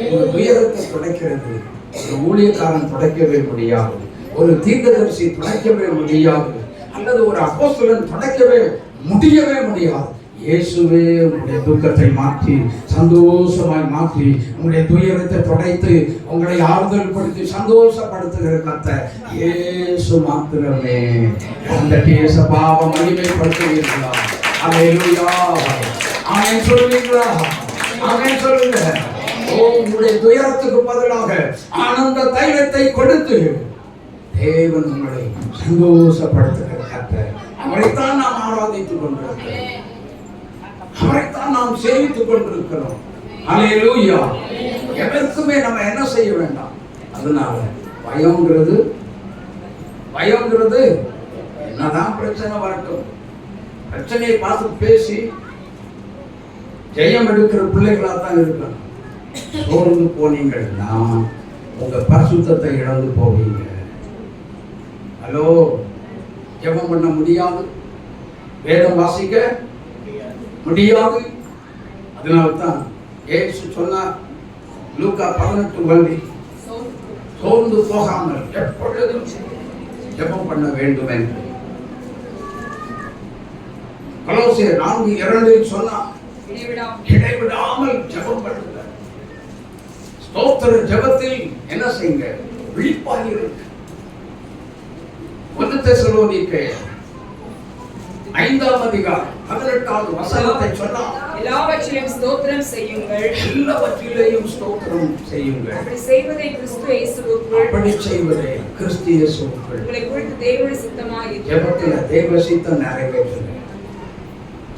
உங்க துயரத்தை துடைக்கிறது ஒரு ஊழியக்காரன் துடைக்கவே முடியாது, ஒரு தீர்க்கதரிசி துடைக்கவே முடியாது, அல்லது ஒரு அப்போஸ்தலன் துடைக்கவே முடியாது. இயேசுவே உங்களுடைய துக்கத்தை மாற்றி சந்தோஷமாய் மாற்றி உங்களுடைய துயரத்தை துடைத்து உங்களை ஆறுதல் படுத்தி சந்தோஷப்படுத்துகிற கர்த்தர் இயேசு மாத்திரமே. அந்த இயேசுவை மகிமைப்படுத்துவீர்களா? ஹல்லேலூயா. ஆமென் சொல்லுவீங்களா? ஆமென் சொல்லுங்க. உங்களுடைய துயரத்துக்கு பதிலாக ஆனந்த தைலத்தை கொடுத்து தேவன் உங்களை சந்தோஷப்படுத்துகிற கர்த்தர். அவரைத்தான் நாம் ஆராதித்துக் கொண்டிருக்கிறோம், அவரைத்தான் நாம் சேவித்துக் கொண்டிருக்கிறோம். ஹல்லேலூயா. எதற்குமே நம்ம என்ன செய்ய வேண்டாம். அதனால பயம்ங்கிறது என்னதான் பிரச்சனை வரட்டும், பிரச்சனையை பார்த்து பேசி ஜெயம் எடுக்கிற பிள்ளைகளா தான் இருக்கணும். சோர்ந்து போனீங்கன்னா உங்க பரிசுத்தத்தை இழந்து போவீங்க. ஹலோ, ஜெபம் பண்ண முடியாது, வேதம் வாசிக்க முடியாது. அதனால்தான் இயேசு சொன்னார் லூக்கா 18 சோர்ந்து போகாமல் எப்பொழுதும் ஜெபம் பண்ண வேண்டும் என்று. கொலோசியர் 4:2 சொன்னார் இடைவிடாமல் ஜெபம் பண்ணுங்க. ஸ்தோத்திர ஜெபத்தில் என்ன செய்யுங்க? விழிப்பாக இருங்க. 1 தெசலோனிக்கேயர் 5:18 சொன்னார் எல்லாவற்றிலும் ஸ்தோத்திரம் செய்யுங்கள். எல்லாவற்றிலேயும் ஸ்தோத்திரம் செய்யுங்கள். அப்படி செய்வதை கிறிஸ்து இயேசுவுக்குள் உங்களை குறித்து தேவனுடைய சித்தமாய் இருக்கிறது. ஜெபத்துல தேவ சித்தம் நிறைவேற்றுங்க.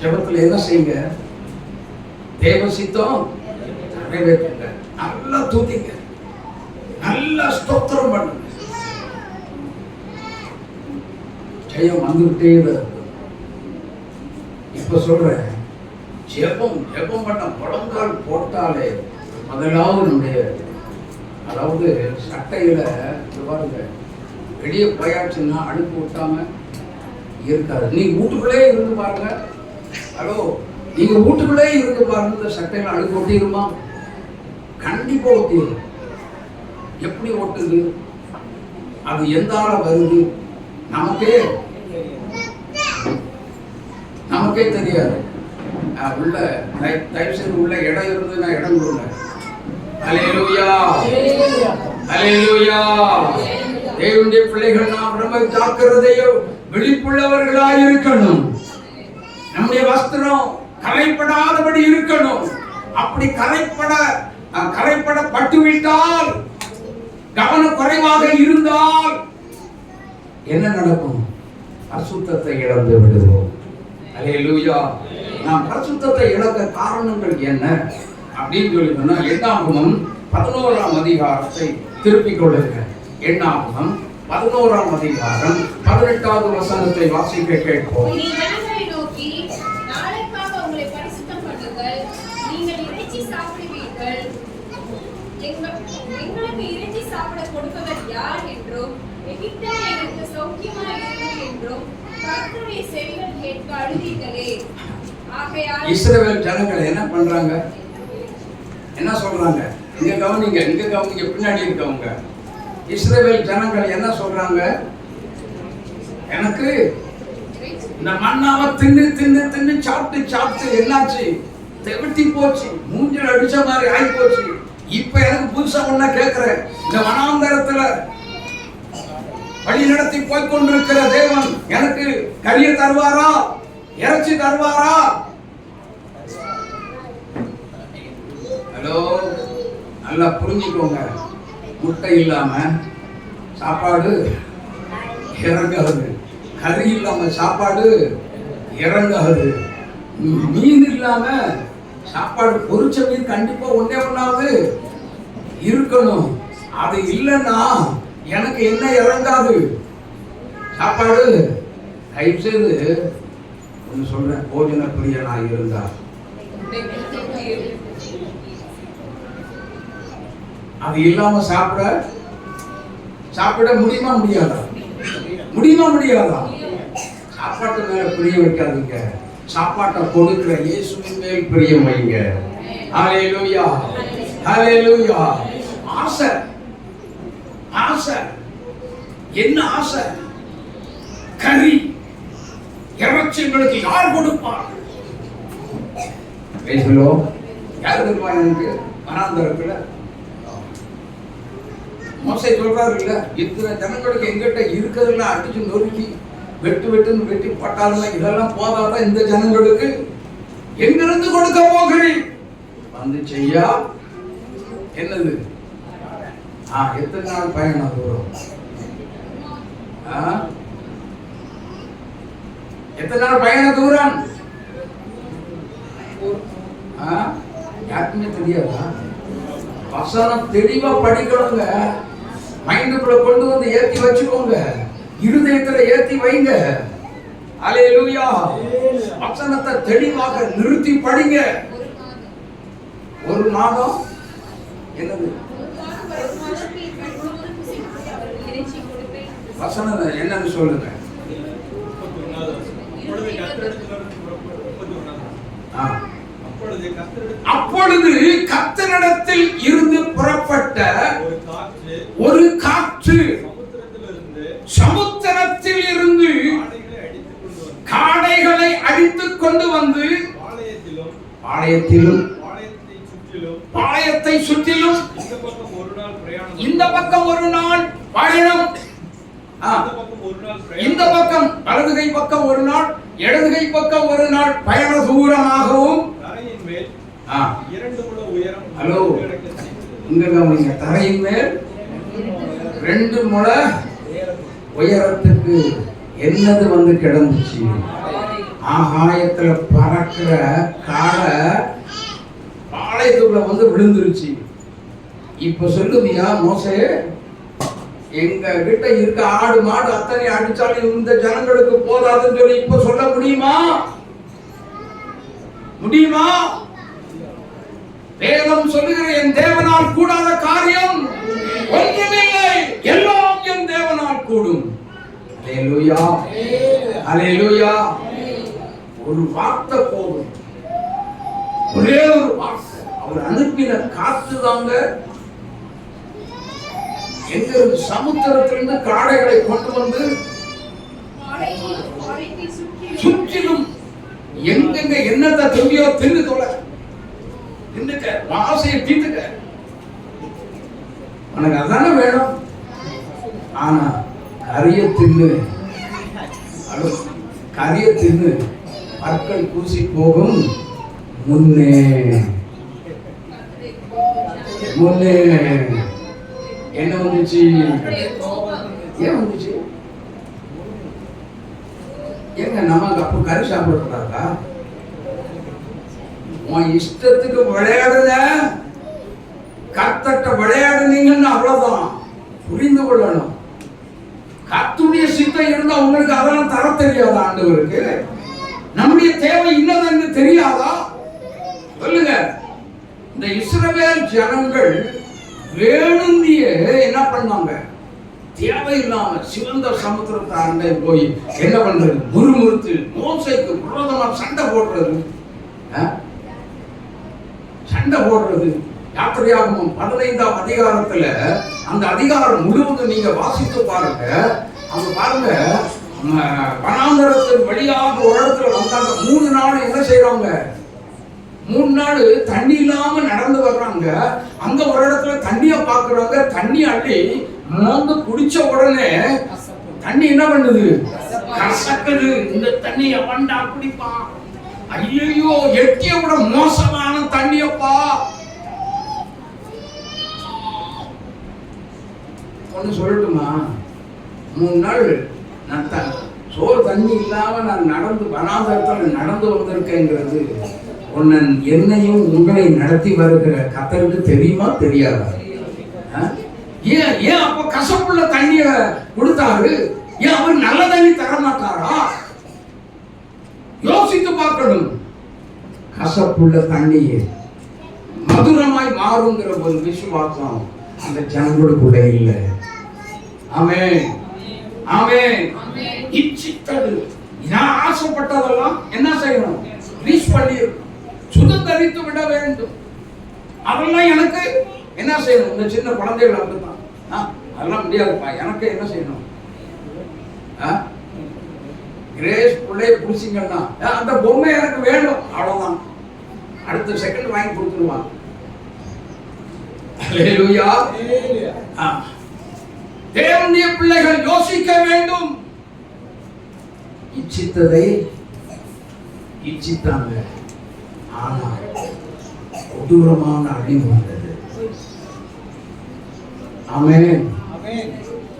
ஜெபத்துல என்ன செய்யுங்க? தேவ சித்தம் நிறைவேற்றுங்க. நல்லா தூதிங்க, நல்லா ஸ்தோத்திரம் பண்ணுங்க. ஜெயம் வந்துகிட்டே இருக்கும். இப்ப சொல்றேன், ஜெபம் பண்ண முழங்கால் போட்டாலே முதலாவது நம்முடைய, அதாவது சட்டையில பாருங்க, வெளியே போயாச்சுன்னா அழுப்பு விட்டாம இருக்காது. நீங்க வீட்டுக்குள்ளே இருந்து பாருங்க. ஹலோ, நீங்க வீட்டுக்குள்ளே இருந்து பாருங்க, இந்த சட்டையில அழுப்பு ஒட்டிடுமா? கண்டிப்பா ஒட்டிடும். எப்படி ஒட்டுது? அது எந்த ஆள வருது நமக்கே தெரியாது. உள்ள தயவு செய்து உள்ள இடம் இருந்ததுன்னா இடம் கொடுங்க. ஹல்லேலூயா. ஹல்லேலூயா. தேவனுடைய பிள்ளைகள் நாம் ரொம்ப ஜாக்கிரதையும் விழிப்புள்ளவர்களாய் இருக்கணும். நம்முடைய வஸ்திரம் கரைப்படாதபடி இருக்கணும். அப்படி கரைப்படப்பட்டுவிட்டால், கவன குறைவாக இருந்தால் என்ன நடக்கும்? பரிசுத்தத்தை இழந்து விடுவோம். ஹல்லேலூயா. நாம் பரிசுத்தத்தை இழக்க காரணங்கள் என்ன அப்படின்னு சொல்லி சொன்னா, என்னாகமம் 11ஆம் அதிகாரத்தை திருப்பிக் கொள்ளுங்க. என்னாகமம் 11ஆம் அதிகாரம் 18வது வசனத்தை வாசிக்க கேட்போம். எங்களுக்கு இறைச்சி சாப்பிட கொடுப்பவர் யார் என்றும், எகிப்தில் எங்களுக்கு சௌக்கியமாய் இருக்கும் என்றும் கர்த்தருடைய செவிகள் கேட்க அழுதீர்களே. ஆகையால் இஸ்ரவேல் ஜனங்கள் என்ன பண்றாங்க? என்ன சொல்றாங்க? இங்க கவனிங்க, பின்னாடி இருக்கவங்க. இஸ்ரவேல் ஜனங்கள் என்ன சொல்றாங்க? எனக்கு இந்த மண்ணாவை தின்னு சாப்பிட்டு என்னாச்சு? தெவட்டி போச்சு, மூஞ்சில் அடிச்ச மாதிரி ஆகி போச்சு. இப்ப எனக்கு புதுசா ஒண்ணா கேட்கிறேன், இந்த வனாந்தரத்துல வழி நடத்தி போய்கொண்டிருக்கிற தேவன் எனக்கு கறியை தருவாரா, இறைச்சி தருவாரா? ஹலோ, நல்லா புரிஞ்சுக்கோங்க. முட்டை இல்லாம சாப்பாடு இறங்காது, கறி இல்லாம சாப்பாடு இறங்காது, மீன் இல்லாம சாப்பாடு, பொரிச்ச மீன் கண்டிப்பா ஒன்னே ஒண்ணாவது இருக்கணும். அது இல்லைன்னா எனக்கு என்ன இறங்காது சாப்பாடு. தயவு செய்து ஒன்று சொல்றேன், போஜன பிரியனா இருந்தா அது இல்லாம சாப்பிட முடியுமா முடியாதா? முடியுமா முடியாதா? சாப்பாட்டு மேல பிரிய வைக்காதீங்க, சாப்பாட்டை கொடுக்கிற இயேசுவின் மேல் பிரியம் வைங்க. ஹல்லேலூயா, ஹல்லேலூயா. ஆசை, ஆசை, என்ன ஆசை? கறி இறைச்சிகளுக்கு யார் கொடுப்பார்? பேசலோ, யார் கொடுப்பா? எனக்கு வனாந்தரத்துல மோசே சொல்றாரு இல்ல, இத்தனை ஜனங்களுக்கு எங்கிட்ட இருக்கிறதுல அடிச்சு நொறுக்கி வெட்டுன்னு வெட்டி பட்டாலும் இதெல்லாம் போதாதான் இந்த ஜனங்களுக்கு எங்கிருந்து கொடுக்க போகிறேன் வந்து செய்யா. என்னது? எத்தனை நாள் பயணம் தூரம்? எத்தனை நாள் பயண தூரம்? யாருக்குமே தெரியாதா? வசனம் தெளிவா படிக்கணுங்க. மைண்டுக்குள்ள கொண்டு வந்து ஏத்தி வச்சுக்கோங்க, இருதயத்துல ஏத்தி வைங்க. அல்லேலூயா. வசனத்தை தெளிவாக நிறுத்தி படிங்க. ஒரு மாதம் என்னது வசனம் என்னன்னு சொல்லுங்க. அப்பொழுது கர்த்தரிடத்தில் இருந்து புறப்பட்ட ஒரு காற்று சமுத்திரத்தில் இருந்து காடைகளை அடித்துக் கொண்டு வந்து பாளையத்தை சுற்றிலும் இந்த பக்கம் ஒரு நாள் பயணம், இந்த பக்கம் வலது கை பக்கம் ஒரு நாள், இடது கை பக்கம் ஒரு நாள் பயண தூரமாகவும். ஹலோ, இங்க கவனிங்க. தரையின் மேல் 2 முழ உயரத்துக்கு என்னது வந்து கிடந்துச்சு? ஆகாயத்துல பறக்கிற காடை பாளையத்துக்குள்ள வந்து விழுந்துருச்சு. இப்ப சொல்லுவியா மோசே, எங்க கிட்ட இருக்க ஆடு மாடு அத்தனை அடிச்சாலும் இந்த ஜனங்களுக்கு போதாதுன்னு சொல்லி இப்ப சொல்ல முடியுமா? முடியுமா? வேதம் சொல்லுகிற என் தேவனால் கூடாத காரியம் ஒன்றுமில்லை, எல்லாம் என் தேவனால் கூடும். அல்லேலூயா, அல்லேலூயா. ஒரு வார்த்தை போதும், ஒரே ஒரு வார்த்தை. அவர் அனுப்பின காற்று தாங்க எங்க சமுத்திரத்திலிருந்து காடைகளை கொண்டு வந்து சுற்றிலும் எங்கெங்க என்னத்தை திரும்பியோ தின்னு தொலை, தின்னுக்க, ஆசையை தீர்த்துக்க, உனக்கு அதானே வேணும். ஆனா கரிய தின்னு பற்கள் கூசி போகும் முன்னே என்ன வந்துச்சு? ஏன் வந்துச்சு? ஏங்க நமக்கு அப்ப கறி சாப்பிடக்கூடாதா? உன் இஷ்டத்துக்கு விளையாடுத, கர்த்தட்ட விளையாடுனீங்கன்னு அவ்வளவுதான். புரிந்து கொள்ளணும். கர்த்தருடைய சித்தம் இருந்தா உங்களுக்கு அதெல்லாம் தர தெரியாதா? ஆண்டவருக்கு நம்முடைய தேவை இன்னதென்று தெரியாதா? சொல்லுங்க. இந்த இஸ்ரவேல் ஜனங்கள் வேணுந்திய என்ன பண்ணாங்க? தேவையில்லாம சிவந்த சமுத்திரத்தை அண்டை போய் என்ன பண்றது? முறுமுறுத்து மோசேக்கு விரோதமா சண்டை போடுறது. யாத்திரையாகமம் 15ஆம் அதிகாரத்துல அந்த அதிகாரம் முழுவதும் நீங்க வாசித்து பாருங்க. அவங்க பாருங்க, வனாந்தரத்தின் வழியாக ஒரு இடத்துல வந்தாங்க. 3 நாள் என்ன செய்யறாங்க? 3 நாள் தண்ணி இல்லாம நடந்து வர்றாங்க. அங்க ஒரு இடத்துல தண்ணிய பாக்குறாங்க. தண்ணி அள்ளி மோந்து குடிச்ச உடனே தண்ணி என்ன பண்ணுது? கசக்குது. இந்த தண்ணி எவன்டா குடிப்பான்? ஐயோ, எட்டிய விட மோசமான தண்ணியப்பா. ஒன்னு சொல்லட்டுமா? 3 நாள் நான் சோறு தண்ணி இல்லாம நான் நடந்து வனாந்தரத்தில் நடந்து வந்திருக்கேங்கிறது ஒன்னன் என்னையும் உங்களை நடத்தி வருகிற கர்த்தருக்கு தெரியுமா தெரியாதா? ஏன் ஏன் அப்ப கசப்புள்ள தண்ணிய கொடுத்தாரு? ஏன் அவர் நல்ல தண்ணி தர மாட்டாரா? யோசித்து பார்க்கணும். கசப்புள்ள தண்ணியே மதுரமாய் மாறுங்கிற ஒரு விசுவாசம் அந்த ஜனங்களுக்குள்ள இல்லை. ஆமென், ஆமென். இச்சித்தது, நான் ஆசைப்பட்டதெல்லாம் என்ன செய்யணும்? ரீச் பண்ணி சுதந்தரித்து விட வேண்டும். அதெல்லாம் எனக்கு என்ன செய்யணும்? இந்த சின்ன குழந்தைகள் அப்படித்தான். அதெல்லாம் முடியாதுப்பா, எனக்கு என்ன செய்யணும்? கிரேஸ் பிள்ளைய புடிச்சிங்கன்னா அந்த பொம்மை எனக்கு வேணும், அவ்வளவுதான். அடுத்த செகண்ட் வாங்கி கொடுத்துருவான். ஹல்லேலூயா. தேவனுடைய பிள்ளைகள் யோசிக்க வேண்டும். இச்சித்ததை இச்சித்தாங்க, ஆனா கொடூரமான அழிவு வந்தது. ஆமென்,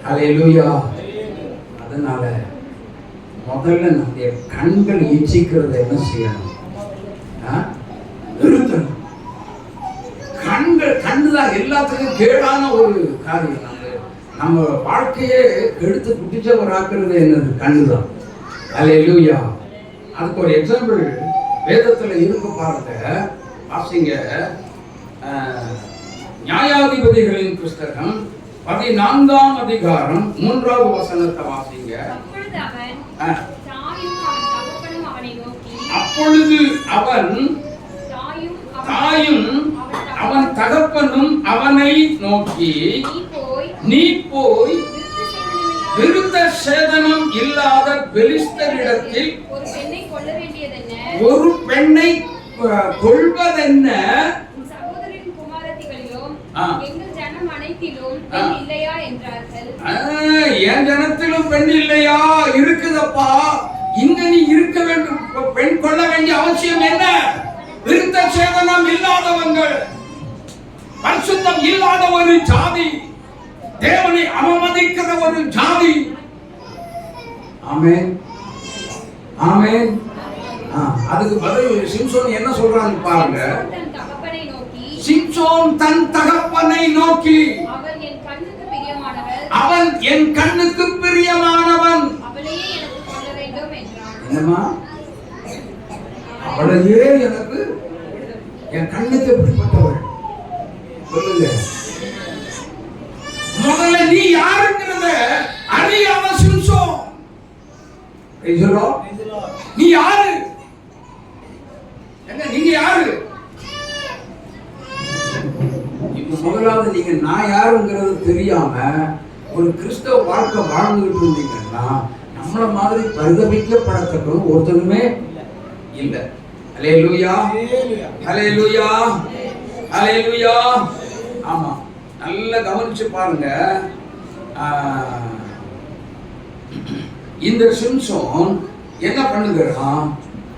ஹல்லேலூயா. அதனால முதல்ல நம்முடைய கண்கள் இச்சிக்கிறத என்ன செய்யணும்? நிறுத்தணும். கண்ணுதான் எல்லாத்துக்கும் கேடான ஒரு காரியம். நம்ம வாழ்க்கையே எடுத்து குட்டிச்சவராக்குறது என்னது? கண்ணுதான். ஹல்லேலூயா. அதுக்கு ஒரு எக்ஸாம்பிள் வேதத்துல இருக்கு பாருங்க, வாசிங்க. நியாயாதிபதிகளின் புஸ்தகம் 14ஆம் அதிகாரம் 3வது வசனத்தை வாசிங்க. அப்பொழுது அவன் தாயும் அவன் தகப்பனும் அவனை நோக்கி, நீ போய் விருத்த சேதனம் இல்லாத பெலிஸ்தரிடத்தில் ஒரு பெண்ணை கொள்வதென்ன? என் ஜனத்திலும் பெண் இல்லையா? இருக்குதப்பா. இங்க நீ இருக்க வேண்டும், பெண் கொள்ள வேண்டிய அவசியம் என்ன? விருத்த சேதனம் இல்லாதவங்கள், பரிசுத்தம் இல்லாத ஒரு ஜாதி, தேவனை அவமதிக்கிற ஒரு ஜாதி. ஆமென், ஆமென். அதுக்கு பதில் சிம்சோன் என்ன சொல்றான்னு பாருங்க. சிம்சோன் தன் தகப்பனை நோக்கி, அவன் என் கண்ணுக்கு பிரியமானவன். என்னமா? அவளையே எனக்கு, என் கண்ணுக்கு எப்படிப்பட்டவள் சொல்லுங்க. முதல்ல நீ யாருங்கிறத அறியாத சிம்சோன், நீ யாரு? என்ன, நீங்க யாரு? இப்ப முதலாவது நீங்க நான் யாருங்கிறது தெரியாம ஒரு கிறிஸ்தவ வாழ்க்கை வாழ்ந்துகிட்டு இருந்தீங்கன்னா நம்மள மாதிரி பரிதபிக்கப்படத்தக்க ஒருத்தருமே இல்லை. ஹல்லேலூயா, ஹல்லேலூயா, ஹல்லேலூயா. ஆமா, நல்லா கவனிச்சு பாருங்க. இந்த சிம்சோன் என்ன பண்ணுகிறான்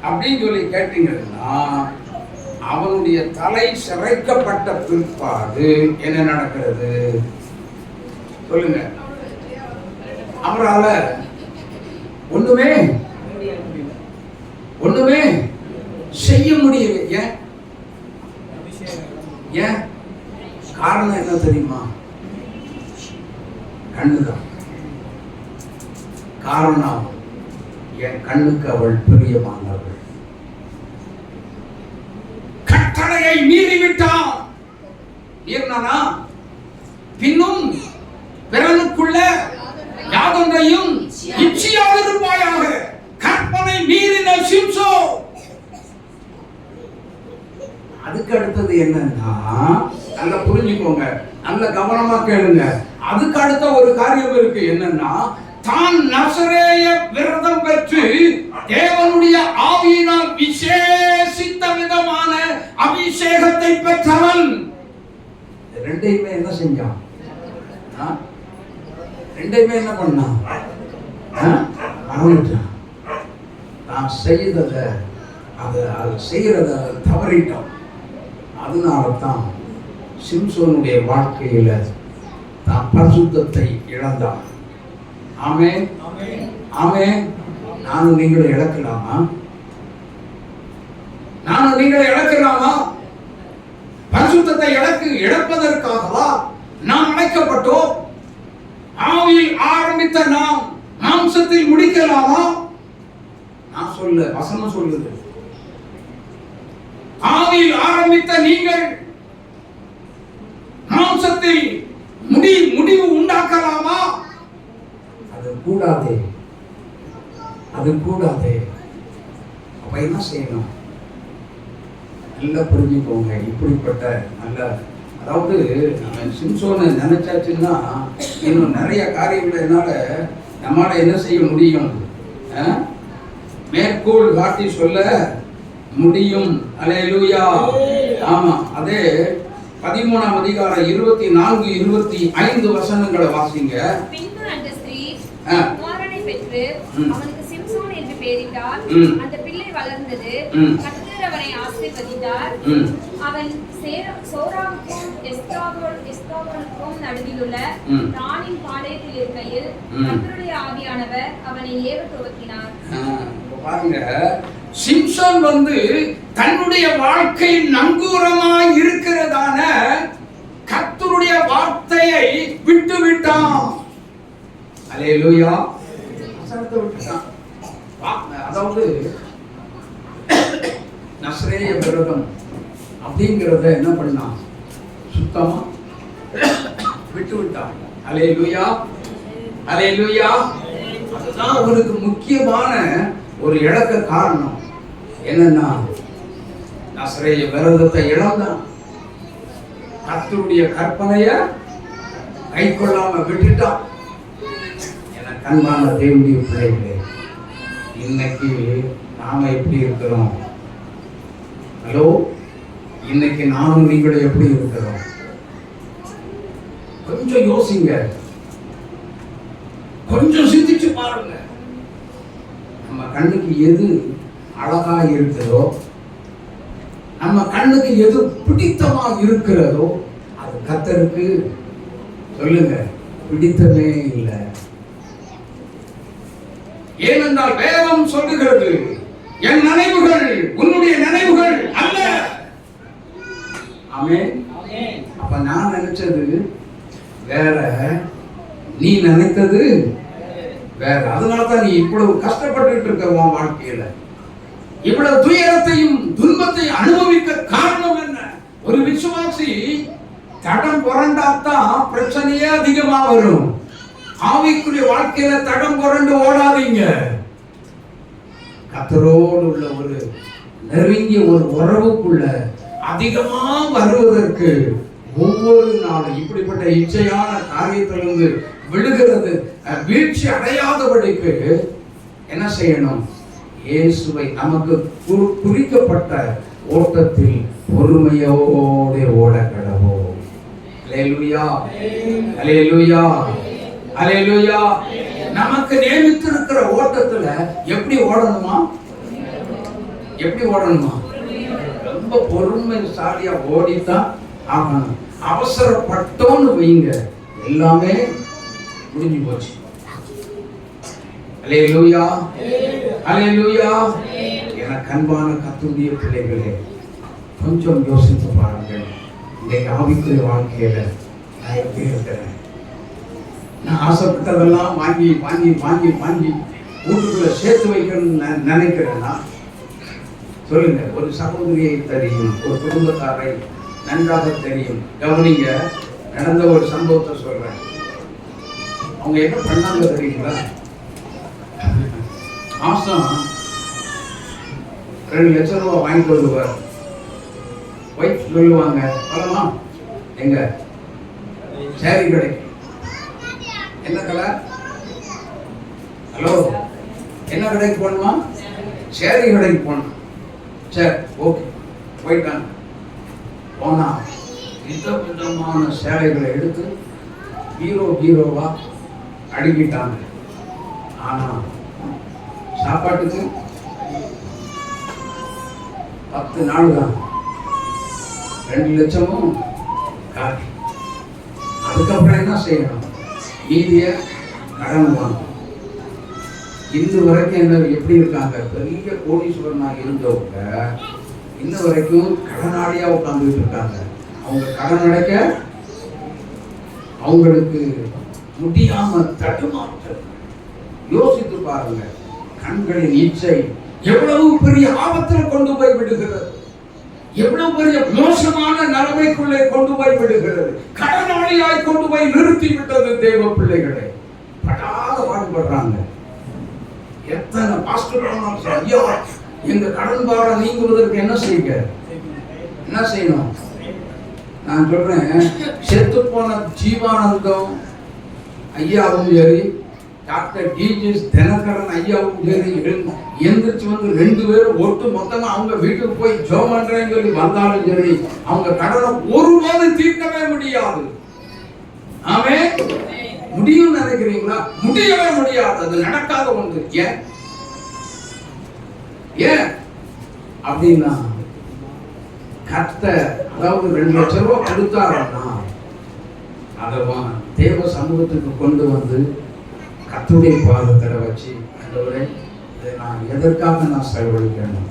அப்படின்னு சொல்லி கேட்டீங்கன்னா, அவனுடைய தலை சிரைக்கப்பட்ட பிற்பாடு என்ன நடக்கிறது சொல்லுங்க? அவரால ஒண்ணுமே செய்ய முடியல. ஏன்? ஏன்? காரணம் என்ன தெரியுமா? கண்ணுதான் காரணம். என் கண்ணுக்கு அவள் பிரியமானவள். கட்டளையை மீறிவிட்டான். மீறினானா? பின்னும் பிறனுக்குள்ள யாதொன்றையும் இச்சையாதிருப்பாயாக. கற்பனை மீறின சிம்சோன். அதுக்கு அடுத்தது என்னன்னா, நல்லா புரிஞ்சுக்கோங்க, நல்ல கவனமா கேளுங்க. அதுக்கு அடுத்த ஒரு காரியம் இருக்கு. என்னன்னா, தான் நசரேய விரதம் பெற்று தேவனுடைய ஆவியினால் விசேஷித்த விதமான அபிஷேகத்தை பெற்றவன். ரெண்டையுமே என்ன செஞ்சான்? ரெண்டையுமே என்ன பண்ணான்? மறந்துட்டான். நான் செய்ததை அதை செய்யறத தவறிட்டான். அதனால்தான் சிம்சோனுடைய வாழ்க்கையில தான் பரிசுத்தத்தை இழந்தான். ஆமென், ஆமென். நானும் நீங்களும் இழக்கலாமா? நானும் நீங்களும் இழக்கலாமா? பரிசுத்தத்தை இழப்பதற்காகவா நாம் அழைக்கப்பட்டோம்? ஆவியில் ஆரம்பித்த நாம் மாம்சத்தில் முடிக்கலாமா? நான் சொல்ல வசனம் சொல்லுது, ஆவியில் ஆரம்பித்த நீங்கள் மாம்சத்தில் முடிவு உண்டாக்கலாமா? அது கூடாதே, அது கூடாதே. அப்ப என்ன செய்யணும்? நல்லா புரிஞ்சுக்கோங்க. இப்படிப்பட்ட நல்ல, அதாவது சிம்சோனை நினைச்சாச்சுன்னா இன்னும் நிறைய காரியங்கள் என்னால நம்மளால என்ன செய்ய முடியும்? மேற்கோள் காட்டி சொல்ல முடியும். அல்லேலூயா. ஆமா, அதே 13ஆம் அதிகாரம் 24, 25 வசனங்களை வாசிங்க. பின்பு அந்த ஸ்திரீ குமாரனை பெற்று அவனுக்கு சிம்சோன் என்று பெயரிட்டார். அந்த பிள்ளை வளர்ந்தது. கர்த்தர் அவனை ஆசீர்வதித்தார். அவன் சோராவுக்கும் எஸ்தாவோலுக்கும் நடுவில் உள்ள தானின் பாளையத்தில் இருக்கையில் கர்த்தருடைய ஆவியானவர் அவனை ஏவ துவக்கினார். பாருங்க, சிம்சோன் தன்னுடைய வாழ்க்கையில் நங்கூரமாய் இருக்கிறதான கர்த்தருடைய வார்த்தையை விட்டு விட்டான். அல்லேலூயா. விட்டுட்டான். அதாவது நசரேய விரதம் அப்படிங்கிறத என்ன பண்ணான்? சுத்தமா விட்டு விட்டான். அல்லேலூயா, அல்லேலூயா. அதுதான் அவனுக்கு முக்கியமான ஒரு இழக்க காரணம். என்னன்னா, நசரேய விரதத்தை இழந்தான். கர்த்தருடைய கற்பனைய கைக்கொள்ளாம விட்டுட்டான். என கண்பான தேவனுடைய பிள்ளைகளே, இன்னைக்கு நாம எப்படி இருக்கிறோம்? ஹலோ, இன்னைக்கு நானும் நீங்களும் எப்படி இருக்கிறோம்? கொஞ்சம் யோசிங்க, கொஞ்சம் சிந்திச்சு பாருங்க. நம்ம கண்ணுக்கு எது அழகா இருக்கிறதோ, நம்ம கண்ணுக்கு எது பிடித்தமா இருக்கிறதோ, அது கர்த்தருக்கு சொல்லுங்க பிடித்தமே இல்லை. ஏனென்றால் வேதம் சொல்லுகிறது, என் நினைவுகள் உன்னுடைய நினைவுகள் அல்ல. ஆமென். அப்ப நான் நினைச்சது வேற, நீ நினைத்தது வேற. அதனாலதான் நீ இவ்வளவு கஷ்டப்பட்டு இருக்க. உன் வாழ்க்கையில இவ்வளவு துயரத்தையும் துன்பத்தையும் அனுபவிக்க காரணம் என்ன? ஒரு விசுவாசி தடம் புரண்டாத்தான் பிரச்சனையே அதிகமா வரும். ஆவிக்குரிய வாழ்க்கையில தடம் புரண்டு ஓடாதீங்க. கர்த்தரோடு உள்ள ஒரு நெருங்கிய ஒரு உறவுக்குள்ள அதிகமா வருவதற்கு ஒவ்வொரு நாளும் இப்படிப்பட்ட இச்சையான காரியத்திலிருந்து விழுகிறது வீழ்ச்சி அடையாதபடிக்கு என்ன செய்யணும்? இயேசுவை நமக்கு குறிக்கப்பட்ட ஓட்டத்தில் பொறுமையோடு ஓட கடவோம். அல்லேலூயா, அல்லேலூயா, அல்லேலூயா. நமக்கு நியமித்திருக்கிற ஓட்டத்துல எப்படி ஓடணுமா? எப்படி ஓடணுமா? ரொம்ப பொறுமைசாலியா ஓடித்தான் ஆகணும். அவசரப்பட்டோன்னு வைங்க, எல்லாமே முடிஞ்சு போச்சு. அல்லேலூயா, அல்லேலூயா. எனக்கு அன்பான கர்த்தருடைய பிள்ளைகளே, கொஞ்சம் யோசித்து பாருங்கள். இன்றைக்கு ஆவிக்குரிய வாழ்க்கையில நான் எப்படி இருக்கிறேன்? நான் ஆசைப்பட்டதெல்லாம் வாங்கி வாங்கி வாங்கி வாங்கி வீட்டுக்குள்ள சேர்த்து வைக்கணும்னு நினைக்கிறேன்னா சொல்லுங்க. ஒரு சகோதரியை தெரியும், ஒரு குடும்பத்தாரை நன்றாக தெரியும். கவனிங்க, நடந்த ஒரு சம்பவத்தை சொல்றேன். அவங்க என்ன பண்ணாங்க தெரியுங்களா? மாசம் 2 லட்சம் ரூபாய் வாங்கிட்டு வருவார். ஒய்ஃப் சொல்லுவாங்க, பலமா எங்க சேரி கடைக்கு. என்ன கலர்? ஹலோ, என்ன கடைக்கு போகணுமா? சேரி கடைக்கு போகணும். சரி, ஓகே, போயிட்டாங்க. போனா விதவிதமான சேலைகளை எடுத்து பீரோவா அடுக்கிட்டாங்க. ஆனா சாப்பாட்டுக்கு 10 நாள் தான், 2 லட்சமும் காலி. அதுக்கப்புறம் என்ன செய்யணும்? மீதிய கடன் வாங்க. இன்று வரைக்கும் என்ன எப்படி இருக்காங்க? பெரிய கோடீஸ்வரனாக இருந்தவங்க இன்ன வரைக்கும் கடனாளியா உட்கார்ந்துட்டு இருக்காங்க. அவங்க கடன் அடைக்க அவங்களுக்கு முடியாம தடுமாற்றம். யோசித்து பாருங்க, கண்களின் இச்சை எவ்வளவு பெரிய ஆபத்தில் கொண்டு போய் விடுகிறது, எவ்வளவு பெரிய மோசமான நிலைமைக்குள்ளே கொண்டு போய் விடுகிறது. கடனாளியாய் கொண்டு போய் நிறுத்தி விட்டது தேவ பிள்ளைகளை. படாத பாடுபடுறாங்க. எத்தனை பாஸ்டர் ஐயா எங்க கடன் பாரம் நீங்குவதற்கு என்ன செய்யுங்க, என்ன செய்யணும்? நான் சொல்றேன், செத்து போன ஜீவானந்தம் ஐயாவும் சரி, டாக்டர் டிஜிஎஸ் தினகரன் ஐயாவும் சரி எந்திரிச்சு வந்து 2 பேரும் ஒட்டு மொத்தமா அவங்க வீட்டுக்கு போய் ஜோம் பண்றேன்னு சொல்லி வந்தாலும் சரி, அவங்க கடனை ஒருபோதும் தீர்க்கவே முடியாது. ஆமே முடியும் நினைக்கிறீங்களா? முடியவே முடியாது. அது நடக்காத ஒன்று. ஏன் அப்படின்னா கர்த்தர் அதாவது 2 லட்சம் ரூபாய் கொடுத்தாருன்னா அதை தேவ சமூகத்துக்கு கொண்டு வந்து கர்த்தருடைய பாதத்தில் வச்சு, ஆண்டவரே இதை நான் எதற்காக நான் செலவழிக்கணும்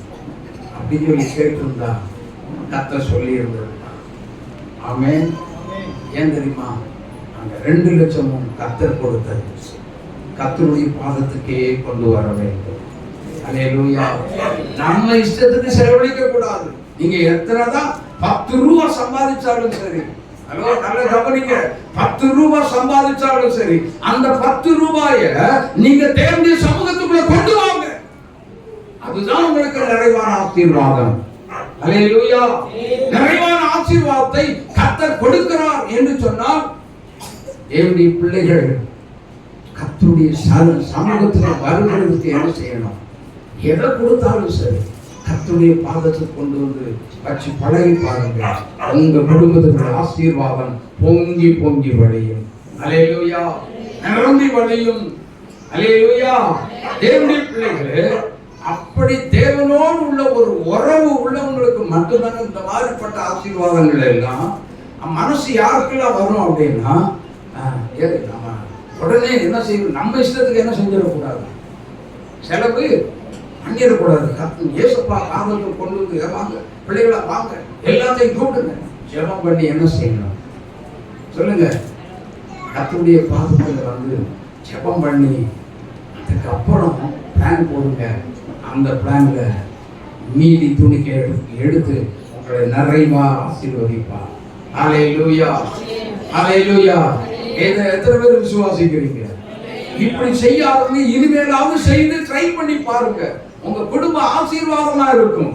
அப்படின்னு சொல்லி கேட்டிருந்தா கர்த்தர் சொல்லி இருந்தது. ஆமென். ஏன் தெரியுமா? அந்த 2 லட்சமும் கர்த்தர் கொடுத்தது கர்த்தருடைய பாதத்துக்கே கொண்டு வர வேண்டும். அல்லேலூயா. நம்ம இஷ்டத்துக்கு செலவழிக்க கூடாது. நீங்க எத்தனைதான் 10 ரூபாய் சம்பாதிச்சாலும் சரி, ஹலோ நல்ல கவனிங்க, 10 ரூபாய் சம்பாதிச்சாலும் சரி, அந்த 10 ரூபாயை நீங்க தேவனுடைய சமூகத்துக்குள்ள கொண்டு வாங்க. அதுதான் உங்களுக்கு நிறைவான ஆசீர்வாதம். அல்லேலூயா. நிறைவான ஆசீர்வாதத்தை கர்த்தர் கொடுக்கிறார் என்று சொன்னால் தேவனுடைய பிள்ளைகள் கர்த்தருடைய சமூகத்தில் வருகிறதுக்கு என்ன செய்யணும்? எதை கொடுத்தாலும் சரி கர்த்தருடைய பாதத்தை கொண்டு வந்து வச்சு பழகி பாருங்க. உங்க குடும்பத்துக்கு ஆசீர்வாதம் பொங்கி பொங்கி வழியும். அல்லேலூயா. நிரம்பி வழியும். அல்லேலூயா. தேவனுடைய பிள்ளைகளே, அப்படி தேவனோடு உள்ள ஒரு உறவு உள்ளவங்களுக்கு மட்டும்தான் இந்த மாதிரிப்பட்ட ஆசீர்வாதங்கள் எல்லாம். மனசு யாருக்கெல்லாம் வரும் அப்படின்னா, நம்ம உடனே என்ன செய்யணும்? நம்ம இஷ்டத்துக்கு என்ன செஞ்சிடக்கூடாது, செலவு பண்ணிடக்கூடாது. ஏசப்பா காதலுக்கு கொண்டு வந்து வாங்க, பிள்ளைகளா வாங்க, எல்லாத்தையும் கூப்பிடுங்க, ஜெபம் பண்ணி என்ன செய்யணும் சொல்லுங்க? கர்த்தருடைய பாதத்தில் வந்து ஜெபம் பண்ணி அதுக்கப்புறம் பிளான் போடுங்க. அந்த பிளான்ல மீதி துணிக்க எடுத்து உங்களை நிறைவா ஆசீர்வதிப்பா. அல்லேலூயா. அல்லேலூயா. எத்தனை பேர் விசுவாசிக்கிறீங்க? இப்படி செய்யாதவங்க இனிமேலாவது செய்து ட்ரை பண்ணி பாருங்க. உங்க குடும்ப ஆசீர்வாதமா இருக்கும்.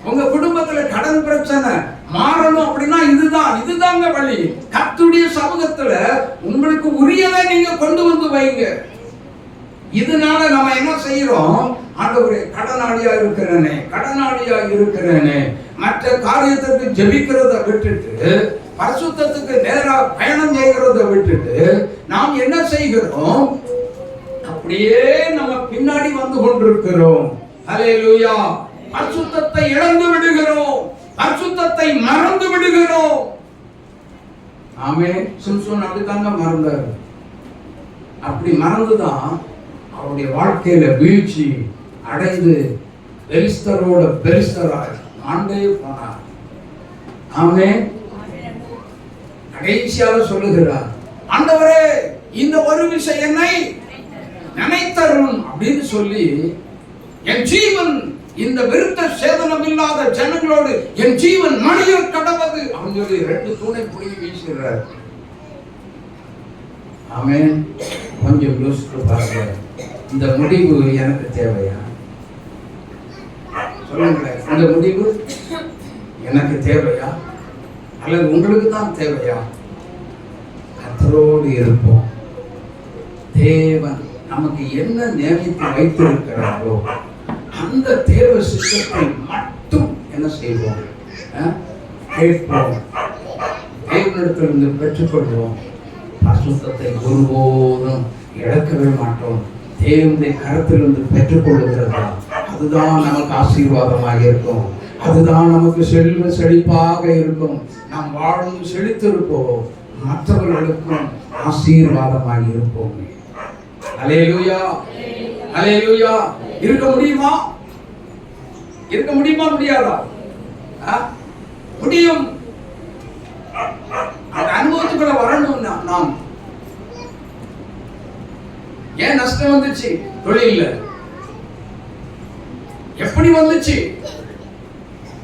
உங்க குடும்பத்துல கடன் பிரச்சனை மாறணும் அப்படின்னா இதுதாங்க வழி. கர்த்தருடைய சமூகத்துல உங்களுக்கு உரியதை நீங்க கொண்டு வந்து வைங்க. இதனால நம்ம என்ன செய்யறோம்? ஆண்டவரே, கடனாளியா இருக்கிறேனே, மற்ற காரியத்திற்கு ஜெபிக்கிறத விட்டுட்டு பரிசுத்தத்துக்கு நேரா பயணம் செய்கிறத விட்டுட்டு நாம் என்ன செய்கிறோம்? அப்படியே நம்ம பின்னாடி வந்து கொண்டிருக்கிறோம். அல்லேலூயா. பரிசுத்தத்தை இழந்து விடுகிறோம், பரிசுத்தத்தை மறந்து விடுகிறோம். ஆமென். சிம்சோன் அப்படித்தாங்க மறந்தார். அப்படி மறந்துதான் அவருடைய வாழ்க்கையில வீழ்ச்சி அடைந்து பெலிஸ்தரோட பெலிஸ்தராய் ஆண்டே போனார். ஆமென். கடைசியாக சொல்லுகிறார், ஆண்டவரே இந்த ஒரு விஷயம் என்னை நினைத்தரும் அப்படின்னு சொல்லி, என் ஜீவன் இந்த விருத்த சேதனம் இல்லாத ஜனங்களோடு என் ஜீவன் மணியில் கடவது அப்படின்னு சொல்லி 2 தூணை புடுங்கி வீசுகிறார். ஆமென். கொஞ்சம் யோசித்து பாருங்க, இந்த முடிவு எனக்கு தேவையா? சொல்லுங்களேன், இந்த முடிவு எனக்கு தேவையா அல்லது உங்களுக்கு தான் தேவையா? கர்த்தரோடு இருப்போம். தேவன் நமக்கு என்ன நியமித்து வைத்திருக்கிறாரோ அந்த தேவ சித்தத்தை மட்டும் என்ன செய்வோம்? கேட்போம், தேவனிடத்திலிருந்து பெற்றுக்கொள்வோம். பரிசுத்தத்தை ஒருபோதும் இழக்கவே மாட்டோம். தேவனுடைய கரத்திலிருந்து பெற்றுக்கொள்ளுகிறதா, அதுதான் நமக்கு ஆசீர்வாதமாக இருக்கும். அதுதான் நமக்கு செல்வ செழிப்பாக இருக்கும். நாம் வாழ்ந்து செழித்திருப்போம், மற்றவர்களுக்கும் ஆசீர்வாதமாக இருப்போம். அல்லேலூயா, அல்லேலூயா. இருக்க முடியுமா? இருக்க முடியுமா? முடியாதா? முடியும். அந்த அனுபவத்துக்குள்ள வரணும். நாம் ஏன் நஷ்டம் வந்துச்சு தொழில்ல? எப்படி வந்துச்சு?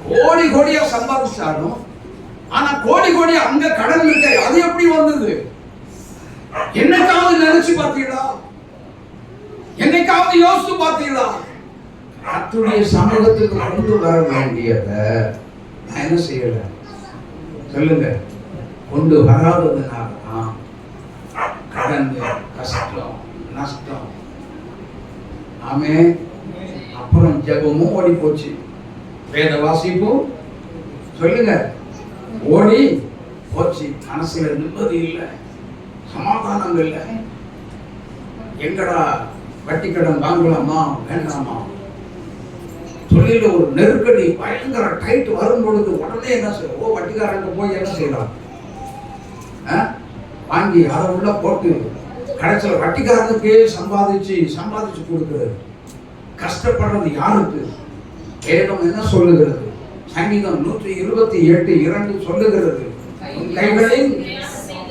கோடி கோடியா சம்பாதிச்சாலும் ஆனா கோடி கோடியா அங்க கடன் இருக்க, அது எப்படி வந்தது? என்னைக்காவது நினைச்சு பார்த்தீங்களா? என்னைக்காவது யோசிச்சு பார்த்தீங்களா? கர்த்தருடைய சமூகத்துக்கு கொண்டு வர வேண்டியதை நான் என்ன செய்யல? சொல்லுங்க. கொண்டு வராததுனால தான் கடன், கஷ்டம், நஷ்டம். ஆமே. அப்புறம் ஜெபமும் ஓடி போச்சு, வேத வாசிப்பும் சொல்லுங்க ஓடி போச்சு. மனசுல நிம்மதி இல்லை, சமாதானம் இல்லை. எங்கடா வட்டி கடன் வாங்கலாமா வேண்டாமா? தொழில ஒரு நெருக்கடி, பயங்கர டைட் வரும் பொழுது உடனே என்ன செய்யும்? வட்டிக்காரங்க போய் என்ன செய்யலாம்? வாங்கி அதை உள்ள போட்டு கடைசியில் வட்டிக்காரனுக்கே சம்பாதிச்சு கொடுக்கிறது. கஷ்டப்படுறது யாருக்கு? வேதம் என்ன சொல்லுகிறது? சங்கீதம் 128:2 சொல்லுகிறது, கைகளில்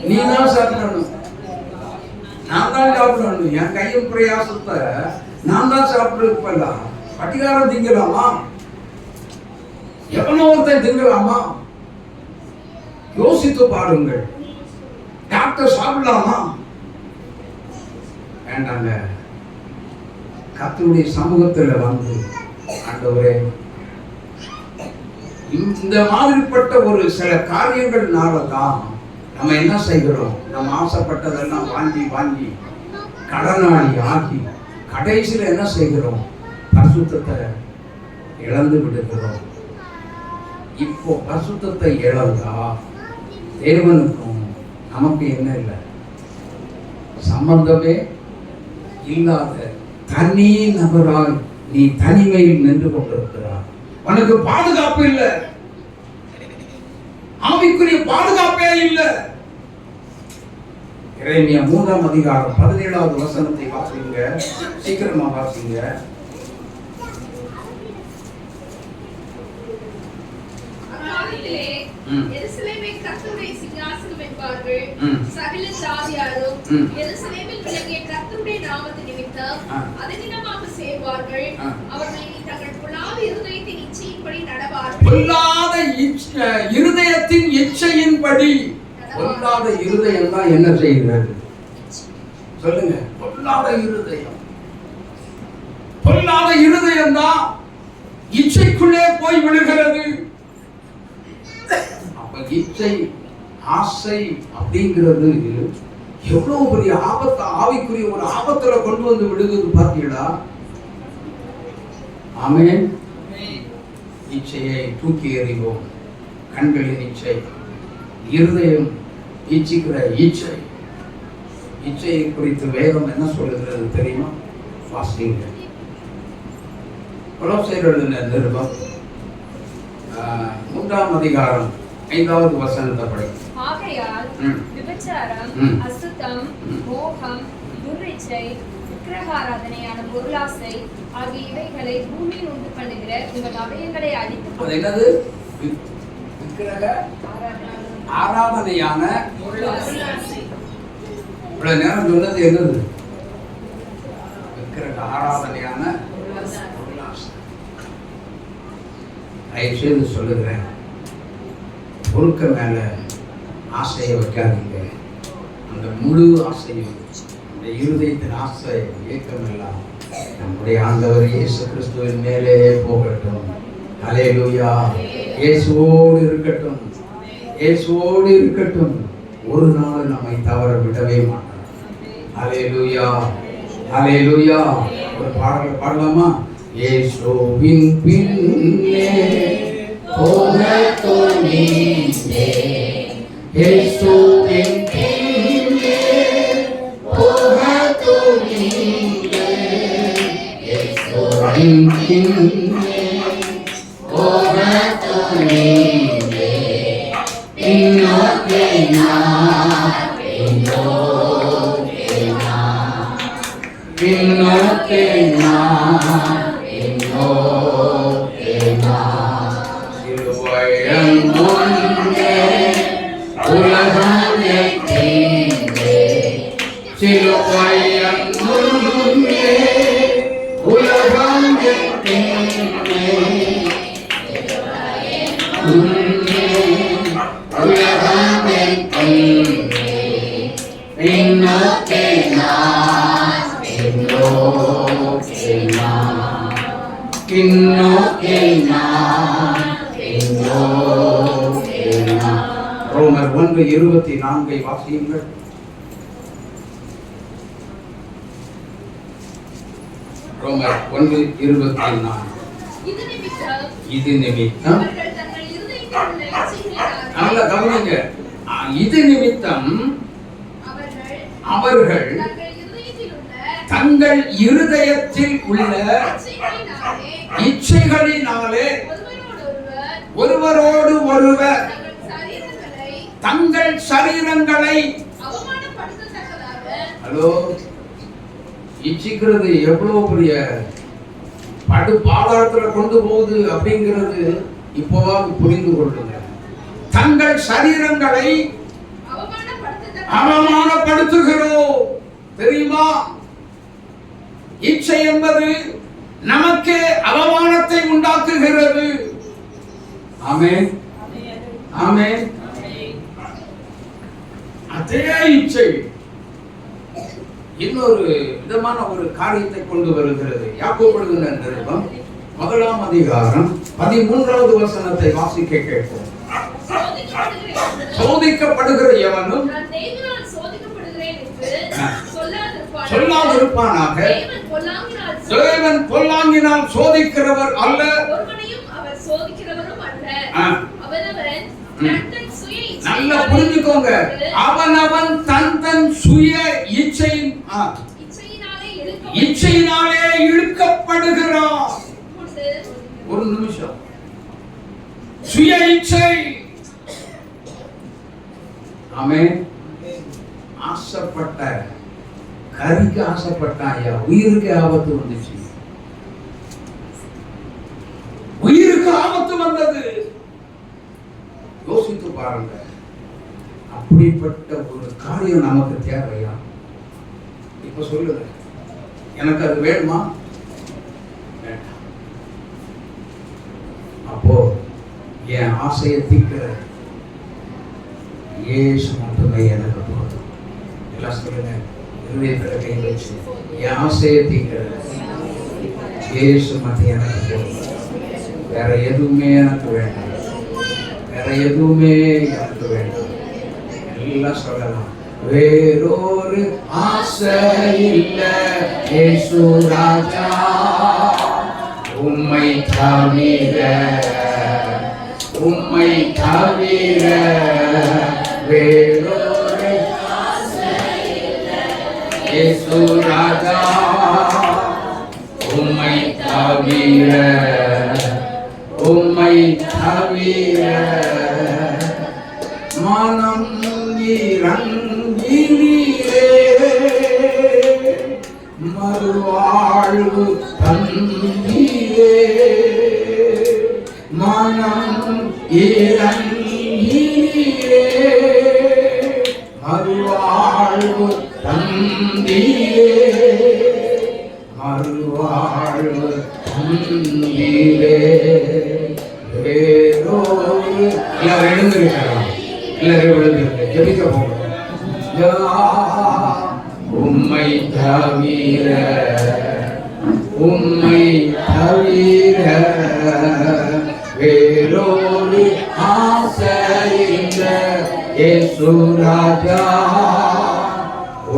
நீ தான் சாப்பிடணும், நான் தான் சாப்பிடணும். என் கையின் பிரயாசத்தை நான் தான் சாப்பிட்டு. வட்டிக்காரன் திங்கலாமா? எவனோ ஒருத்தன் திங்கலாமா? யோசித்து பாருங்கள். டாக்டர் சாப்பிடலாமா? வேண்டாங்க. கர்த்தருடைய சமூகத்துல வந்து, ஆண்டவரே, இந்த மாதிரிப்பட்ட ஒரு சில காரியங்கள்னால தான் நம்ம என்ன செய்கிறோம்? நம்ம ஆசைப்பட்டதெல்லாம் வாங்கி கடனாளி ஆகி கடைசியில் என்ன செய்கிறோம்? பரிசுத்தத்தை இழந்து விடுகிறோம். இப்போ பரிசுத்தத்தை இழந்தா தேவனுக்கும் நமக்கு என்ன இல்லை? சம்பந்தமே இல்லாத தனி நபரால் நீ தனிமையில் நின்று கொண்டிருக்கிறார். உனக்கு பாதுகாப்பு இல்லை, ஆவிக்குரிய பாதுகாப்பே இல்லை. எரேமியா 3:17 வசனத்தை வாசிங்க, சீக்கிரமா வாசிங்க. எருசலேமை கர்த்தருடைய சிங்காசனம் என்பார்கள். சகல ஜாதியாரும் எருசலேமில் விளங்கிய கர்த்தருடைய நாமத்து நிமித்தம் அதனிடமாக சேர்வார்கள். அவர்கள் இனி தங்கள் பொல்லாத இருதயத்தின் இச்சையின்படி நடவார்கள். பொல்லாத இருதயத்தின் இச்சையின்படி. பொல்லாத இருதயம் தான் என்ன செய்கிறது? சொல்லுங்க. பொல்லாத இருதயம், பொல்லாத இருதயம் தான் இச்சைக்குள்ளே போய் விழுகிறது. இச்சை, ஆசை அப்படிங்கிறது எவ்வளவு பெரிய ஆபத்து, ஆவிக்குரிய ஒரு ஆபத்துல கொண்டு வந்து விடுகிறது பார்த்தீங்களா? ஆமென். இச்சையை தூக்கி எறிவோம். கண்களின் இச்சை, இருதயம் இச்சிக்கிற இச்சை. இச்சையை குறித்து வேதம் என்ன சொல்லுகிறது தெரியுமா? வாசிங்க. கொலோசையர் எழுதின நிருபம் 3:5 வசனத்தை படி. ஆகையால் விபச்சாரம், அசுத்தம், மோகம், துர்ரிச்சை, விக்கிரகாராதனையான பொருளாசை ஆகிய இவைகளை பூமியில் உண்டு பண்ணுகிற உங்கள் அவயங்களை அழித்து. அது என்னது? விக்கிரக ஆராதனையான பொருளாசை. இவ்வளவு நேரம் சொன்னது என்னது? விக்கிரக ஆராதனையான பொருளாசை. தயவுசெய்து சொல்லுகிறேன், பொருட்க மேல ஆசையை வைக்காதீங்க. அந்த முழு ஆசையும், அந்த இருதயத்தின் ஆசை, ஏக்கம் எல்லாம் நம்முடைய ஆண்டவர் இயேசு கிறிஸ்துவின் மேலே போகட்டும். அல்லேலூயா. இயேசுவோடு இருக்கட்டும், இயேசுவோடு இருக்கட்டும். ஒரு நாள் நம்மை தவற விடவே மாட்டார். அல்லேலூயா, அல்லேலூயா. ஒரு பாடல் பாடலாமா? இயேசுவின் பின்னே துணிந்தே இயேசுவின் பின்னே போக துணிந்தே இயேசுவின் பின்னே போக துணிந்தே பின்னோக்கே நான் பின்னோக்கே நான் சிலுவையின் முன்னே உலகம் எட்டினே சிலுவையின் முன்னே உலகம் எட்டினே உலகம் எட்டினே பின்னோக்கே நான் பின்னோக்கே நான் பின்னோக்கே நான் பின்னோக்கே நான். ரோமர் 1:24 வாசியுங்கள். ரோமர் 1:24. இது நிமித்தம் நல்ல கவனிங்க. இது நிமித்தம் அவர்கள் தங்கள் இருதயத்தில் உள்ள இச்சைகளினாலே ஒருவரோடு ஒருவர் தங்கள் சரீரங்களை ஹலோ இச்சிக்கிறது எவ்வளவு பெரிய படு பாதாளத்துல கொண்டு போகுது அப்படிங்கிறது இப்போவாது புரிந்து கொள்ளுங்க. தங்கள் சரீரங்களை அவமானப்படுத்துகிறோம். தெரியுமா? இச்சை என்பது நமக்கு அவமானத்தை உண்டாக்குகிறது. ஆமென் ஆமென். அதே இச்சை இன்னொரு விதமான ஒரு காரியத்தை கொண்டு வருகிறது. யாக்கோபு எழுதின நிருபம் 1ஆம் அதிகாரம் 13வது வசனத்தை வாசிக்க கேட்போம். சோதிக்கப்படுகிற எவனும் சொல்லாதிருப்பானாக. தேவன் பொல்லாங்கினால் சோதிக்கிறவர் அல்ல. நல்லா புரிஞ்சுக்கோங்க. அவனவன் தன் சுய இச்சையினாலே இழுக்கப்படுகிறான். ஒரு நிமிஷம். சுய இச்சை. ஆமென். ஆசைப்பட்ட கறிக்கு ஆசைப்பட்டாயா, உயிருக்கு ஆபத்து வந்துச்சு. உயிருக்கு ஆபத்து வந்தது. யோசித்து பாருங்க. அப்படிப்பட்ட ஒரு காரியம் நமக்கு தேவையா? இப்ப சொல்லுங்க, எனக்கு அது வேணுமா? வேண்டாம். அப்போ என் ஆசையை தீர்க்கிற இயேசு மட்டுமே எனக்கு போதும். எல்லாம் சொல்லுங்க, இருதயத்தில் கை வச்சு, என் ஆசையை தீர்க்கிற இயேசு மட்டும் எனக்கு போதும். வேற எதுவுமே எனக்கு வேண்டாம். வேற எதுவுமே எனக்கு வேண்டாம். எல்லாம் சொல்லலாம். வேறொரு ஆசை இல்லை இயேசு ராஜா, உம்மை தவிர, உம்மை தவிர வேறொரு ஆசை இல்லை இயேசு ராஜா, உம்மை தவிர, உம்மை தவிர. மனம் இறங்கினீரே, மறுவாழ்வு தந்தீரே. மனம் இறங்கினீரே, மறுவாழ்வு தந்தீரே, மறுவாழ்வு தந்தீரே. வேறொரு எல்லாரும் எழுந்திருக்கலாம். எல்லாரும் எழுந்திருக்க ஜெபிக்க போகணும். உம்மை தவிர, உம்மை தவிர வேறொரு ஆசை இல்லை இயேசு ராஜா,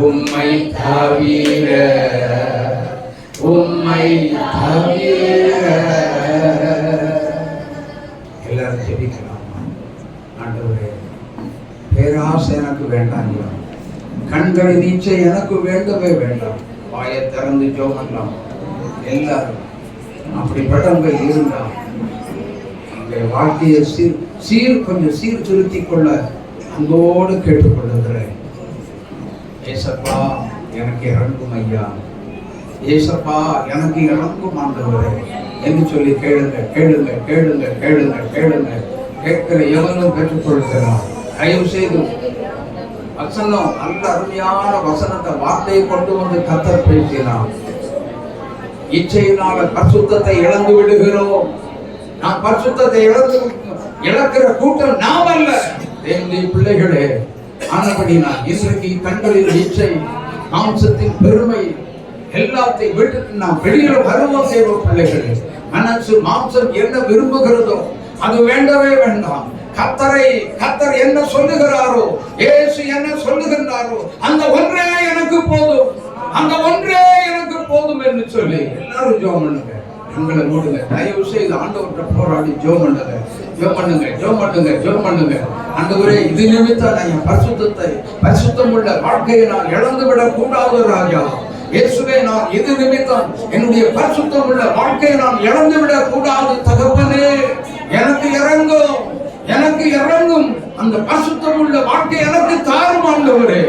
உம்மை தவிர, உம்மை தவிர. எல்லாரும் ஜெபிக்கலாம். ஆண்டவரே, பேராசை எனக்கு வேண்டாம், கண்களை நீச்சை எனக்கு வேண்டவே வேண்டாம். வாயை திறந்து ஜெபம் பண்ணலாம். எல்லாரும் அப்படிப்பட்டவங்க இருந்தா வாழ்க்கையை கொஞ்சம் சீர்திருத்தி கொள்ள அன்போடு கேட்டுக்கொள்ளுகிறேன். ஏசப்பா எனக்கு இறங்கும் ஐயா, ஏசப்பா எனக்கு இறங்கும் ஆண்டவரே என்று சொல்லி கேளுங்க கேளுங்க கேளுங்க கேளுங்க கேளுங்க. கேட்கிற எவனும் பெற்றுக்கொள்கிறான். தயவு செய்து வசனம், நல்ல அருமையான வசனத்தை வார்த்தையை கொண்டு வந்து கர்த்தர் பேசினான். இச்சையினால பரிசுத்தத்தை இழந்து விடுகிறோம். நாம் பரிசுத்தத்தை இழக்கிற கூட்டம் நாம் அல்ல, தேவனுடைய பிள்ளைகளே. ஆனபடி நான் இன்றைக்கு கண்களில் இச்சை, மாம்சத்தின் பெருமை எல்லாத்தையும் விட்டுட்டு நாம் வெளியில வருவோம். தேவ பிள்ளைகளே, மனசு மாம்சம் என்ன விரும்புகிறதோ அது வேண்டவே வேண்டாம். கர்த்தர் என்ன சொல்லுகிறாரோ, இயேசு என்ன சொல்லுகின்றாரோ அந்த ஒன்றே எனக்கு போதும், அந்த ஒன்றே எனக்கு போதும் என்று சொல்லி எல்லாரும் ஜெபம் பண்ணுங்க. எங்களை மூடுங்க. தயவு செய்து ஆண்டவர்கிட்ட போராடி ஜெபம் பண்ணுங்க. ஜெபம் பண்ணுங்க, ஜெபம் பண்ணுங்க, ஜெபம் பண்ணுங்க. ஆண்டவரே, இது நிமித்தம் நான் என் பரிசுத்தம் உள்ள வாழ்க்கையை நான் இழந்து விடக் கூடாது ராஜா. இயேசுவே, நான் இது நிமித்தம் என்னுடைய பரிசுத்தம் உள்ள வாழ்க்கையை நான் இழந்து விடக் கூடாது தகப்பனே. எனக்கு இறங்கும், எனக்கு இறங்கும். அந்த பரிசுத்தம் உள்ள வாழ்க்கை எனக்கு தாரும் ஆண்டவரே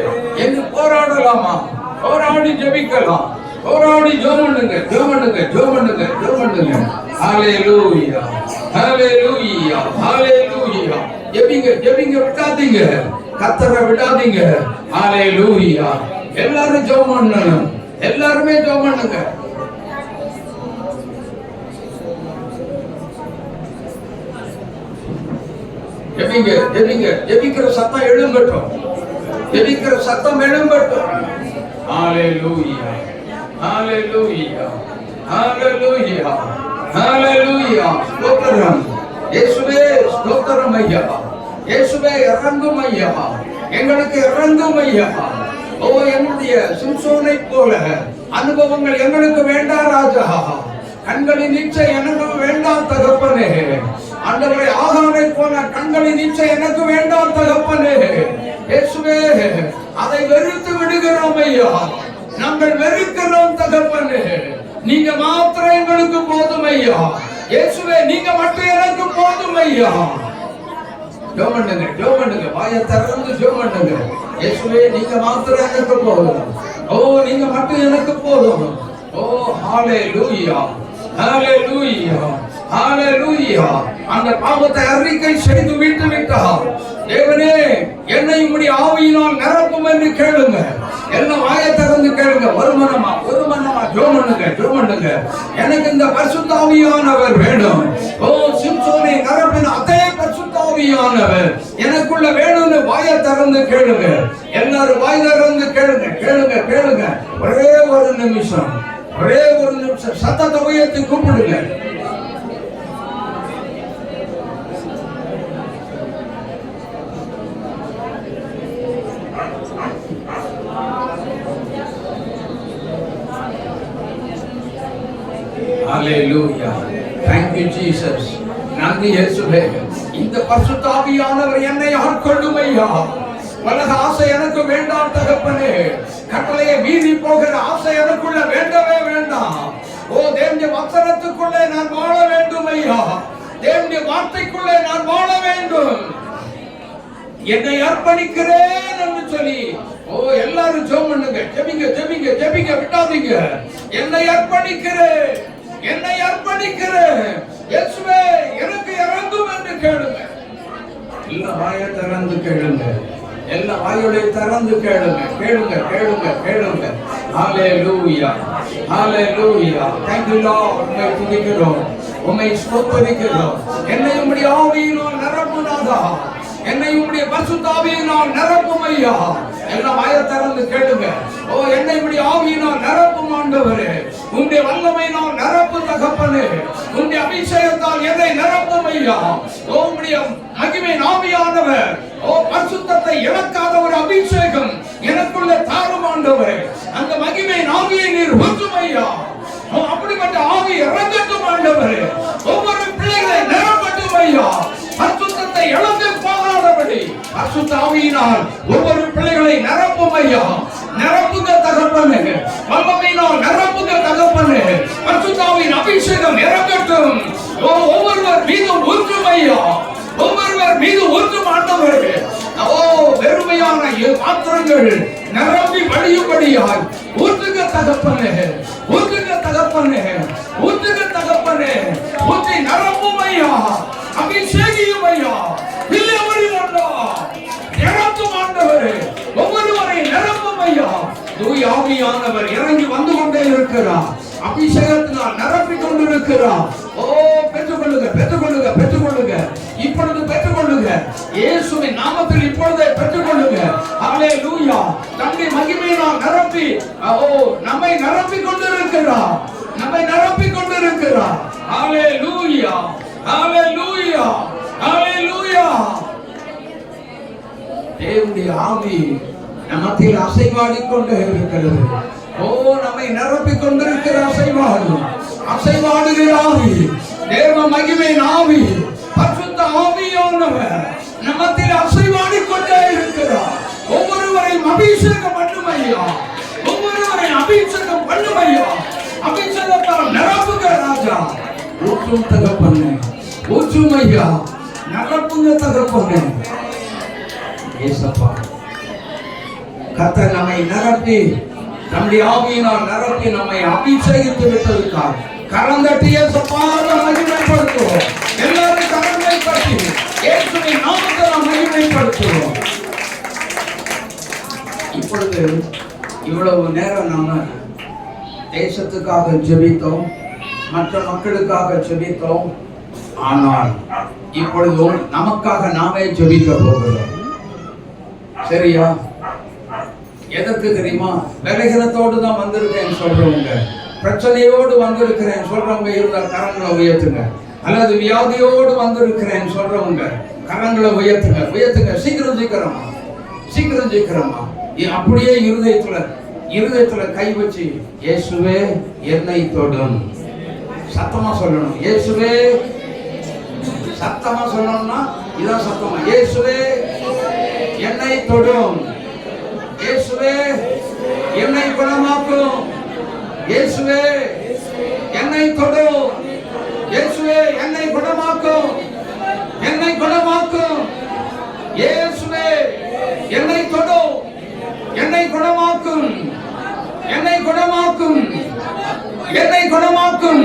என்று போராடலாமா? போராடி ஜெபிக்கலாம். போராடி ஜெபம் பண்ணுங்க, ஜெபம் பண்ணுங்க, ஜெபம் பண்ணுங்க, ஜெபம் பண்ணுங்க. ஹல்லேலூயா, ஹல்லேலூயா, ஹல்லேலூயா. ஜெபிங்க, ஜெபிங்க, விடாதீங்க, கர்த்தரை விடாதீங்க. ஹல்லேலூயா. எல்லாரும் ஜெபம் பண்ணணும், எல்லாருமே ஜெபம் பண்ணுங்க. ஜெபிங்க, ஜெபிங்க, ஜெபிக்கிற சத்தம் எழும்பட்டும், ஜெபிக்கிற சத்தம் எழும்பட்டும். ஹல்லேலூயா, ஹல்லேலூயா, ஹல்லேலூயா, ஹல்லேலூயா. ஸ்தோத்திரம் இயேசுவே, ஸ்தோத்திரம் ஐயா. இயேசுவே, இறங்கும் ஐயா, எங்களுக்கு இறங்கும் ஐயா. ஓ, என்னுடைய சிம்சோனை போல அனுபவங்கள் எங்களுக்கு வேண்டாம் ராஜா. கண்களின் இச்சை எனக்கு வேண்டாம் தகப்பனே. ஆண்டவரே, ஆகாரை போல கண்களின் இச்சை எனக்கு வேண்டாம் தகப்பனே. இயேசுவே, அதை வெறுத்து விடுகிறோம் ஐயா. நாங்கள் வெறுக்கிறோம் தகப்பனே. நீங்க மாத்திரம் எங்களுக்கு போதும் ஐயா. இயேசுவே, நீங்க மட்டும் எனக்கு போதும் ஐயா. ஜெபம் பண்ணுங்க, ஜெபம் பண்ணுங்க, வாயை திறந்து ஜெபம் பண்ணுங்க. இயேசுவே, நீங்க மாத்திரம் எனக்கு போதும். ஓ, நீங்க மட்டும் எனக்கு போதும். ஓ, ஹல்லேலூயா, ஹல்லேலூயா, ஹல்லேலூயா. அந்த பாவத்தை அறிக்கை செய்து விட்டு விட்டார். தேவனே, என்னை உம்முடைய ஆவியினால் நிரப்பும் என்று கேளுங்க. எல்லாம் வாயை திறந்து கேளுங்க. ஒரு மனமா ஜெபம் பண்ணுங்க, ஜெபம் பண்ணுங்க. எனக்கு இந்த பரிசுத்த ஆவியானவர் வேணும். ஓ, சிம்சோனை நிரப்பின அதே பரிசுத்த ஆவியானவர் எனக்குள்ள வேணும்னு வாயை திறந்து கேளுங்க. எல்லாரும் வாய் திறந்து கேளுங்க, கேளுங்க, கேளுங்க. ஒரே ஒரு நிமிஷம், ஒரே ஒரு நிமிஷம் சத்தத்தை உயர்த்தி கூப்பிடுங்க. Hallelujah. Thank you Jesus. நன்றி இயேசுவே. இந்த பரிசுத்த ஆவியானவர் என்னை ஆட்கொள்ளும் ஐயா. உலக ஆசை எனக்கு வேண்டாம் தகப்பனே. கட்டளையை மீறி போகிற ஆசை எனக்குள்ள வேண்டவே வேண்டாம். ஓ, தேவனுடைய வசனத்துக்குள்ளே நான் வாழ வேண்டும் ஐயா. தேவனுடைய வார்த்தைக்குள்ளே நான் வாழ வேண்டும். என்னை அர்ப்பணிக்கிறேன் என்று சொல்லி ஓ, எல்லாரும் ஜெபம் பண்ணுங்க. ஜெபிங்க, ஜெபிங்க, ஜெபிங்க, விடாதீங்க. என்னை அர்ப்பணிக்கிறேன், என்னை அர்ப்பணிக்கிறேன். இயேசுவே, எனக்கு இறங்கும் என்று கேளுங்க. எல்லா வாயை திறந்து கேளுங்க, எல்லா வாயோட திறந்து கேளுங்க, கேளுங்க, கேளுங்க, கேளுங்க. ஹல்லேலூயா, ஹல்லேலூயா. Thank you Lord. உம்மை துதிக்கிறோம், உம்மை ஸ்தோத்திரிக்கிறோம். என்னை உம்முடைய ஆவியினால் நிரப்புனாதா, என்னை உம்முடைய பரிசுத்த ஆவியினால் நிரப்பும் ஐயா. எல்லாம் வாயை திறந்து கேளுங்க. ஓ, என்னை உம்முடைய ஆவியினால் நிரப்பும் ஆண்டவரே. உம்முடைய வல்லமையினால் நிரப்பு தகப்பனே. உம்முடைய அபிஷேகத்தால் என்னை நிரப்பும் ஐயா. ஓ, உம்முடைய மகிமை ஆவியானவர், ஓ, பரிசுத்தத்தை இழக்காத ஒரு அபிஷேகம் எனக்குள்ள தாரும் ஆண்டவரே. அந்த மகிமை ஆவியை நீர் ஊற்றும் ஐயா. அப்படிப்பட்ட ஆவி இறங்கட்டும் ஆண்டவரே. ஒவ்வொரு பிள்ளைகளை நிரப்பட்டும் ஐயா. பரிசுத்த ஆவியினால் ஒவ்வொரு பிள்ளைகளை நிரப்பும் ஐயா. நிரப்புங்க தகப்பனே, வல்லமையினால் நிரப்புங்க தகப்பனே. பரிசுத்த ஆவியின் அபிஷேகம் இறங்கட்டும். ஒவ்வொருவர் மீதும் ஊற்றும் ஐயா, ஒவ்வொருவர் மீது ஊற்றும் ஆண்டவரே. வெறுமையான பாத்திரங்கள் நிரம்பி வழியும்படியாய் ஊற்றுங்க தகப்பனே, ஊற்றுங்க தகப்பனே, ஊற்றுங்க தகப்பனே. ஊற்றி நிரப்பும் ஐயா, அபிஷேகியும் ஐயா. நிரப்பும் ஆண்டவரே, ஒவ்வொருவரை நிரப்பும் ஐயா. தூய ஆவியானவர் இறங்கி வந்து கொண்டே இருக்கிறார். அபிஷேகத்தினால் நிரப்பிக் கொண்டிருக்கிறார். பெற்றுக்கொள்ளுங்க, பெற்றுக்கொள்ளுங்க, பெற்றுக்கொள்ளுங்க. இப்பொழுது பெற்றுக்கொள்ளுங்க. இயேசுவின் நாமத்தில் இப்பொழுதே பெற்றுக்கொள்ளுங்க. ஹல்லேலூயா. தம்முடைய மகிமையினால் நிரப்பி நம்மை நிரப்பிக் கொண்டிருக்கிறார். நம்மை நிரப்பிக் கொண்டிருக்கிறார். ஹல்லேலூயா, ஹல்லேலூயா, ஹல்லேலூயா. தேவனுடைய ஆவி நம்மத்தில் அசைவாடிக் கொண்டே இருக்கிறது. நம்மை நிரப்பிக் கொண்டிருக்கிற அசைவாடு, அசைவாடுகிற ஆவி, தேவ மகிமையின் ஆவி, பரிசுத்த ஆவியானவர் நம்மத்தில் அசைவாடிக் கொண்டே இருக்கிறார். ஒவ்வொருவரையும் அபிஷேகம் பண்ணும் ஐயா, ஒவ்வொருவரையும் அபிஷேகம் பண்ணும் ஐயா. அபிஷேகத்தால் நிரப்புங்க ராஜா. ஊற்றும் தகப்பனே, ஊற்றும் ஐயா, நிரப்புங்க தகப்பனே. ஏசப்பா, கர்த்தர் நம்மை நிரப்பி நம்முடைய ஆவியினால் நிரப்பி நம்மை அபிஷேகித்து விட்டதற்காக கரந்தட்டி ஏசப்பாவை மகிமைப்படுத்துவோம். எல்லாரும் கரங்களை தட்டி இயேசுவின் நாமத்தை நாம் மகிமைப்படுத்துவோம். இப்பொழுது இவ்வளவு நேரம் நாம தேசத்துக்காக ஜெபித்தோம், மற்ற மக்களுக்காக ஜெபித்தோம். ஆனால் இப்பொழுதும் நமக்காக நாமே ஜெபிக்க போகிறோம். சரியா? எதற்கு தெரியுமா? பலகீனத்தோடு தான் வந்திருக்கேன் சொல்றவங்க, பிரச்சனையோடு வந்திருக்கிறேன் சொல்றவங்க இருந்தால் கரங்களை உயர்த்துங்க. அல்லது வியாதியோடு வந்திருக்கிறேன் சொல்றவங்க கரங்களை உயர்த்துங்க, உயர்த்துங்க. சீக்கிரம் சீக்கிரமா, சீக்கிரம் சீக்கிரமா. அப்படியே இருதயத்துல கை வச்சு, இயேசுவே என்னை தொடும். சத்தமா சொல்லணும். இயேசுவே, சத்தமா சொல்லணும்னா இதான் சத்தமா. இயேசுவே என்னை தொடும். இயேசுவே என்னை குணமாக்கும். இயேசுவே என்னை தொடும். இயேசுவே என்னை குணமாக்கும். என்னை குணமாக்கும். இயேசுவே என்னை தொடும். என்னை குணமாக்கும். என்னை குணமாக்கும். என்னை குணமாக்கும்.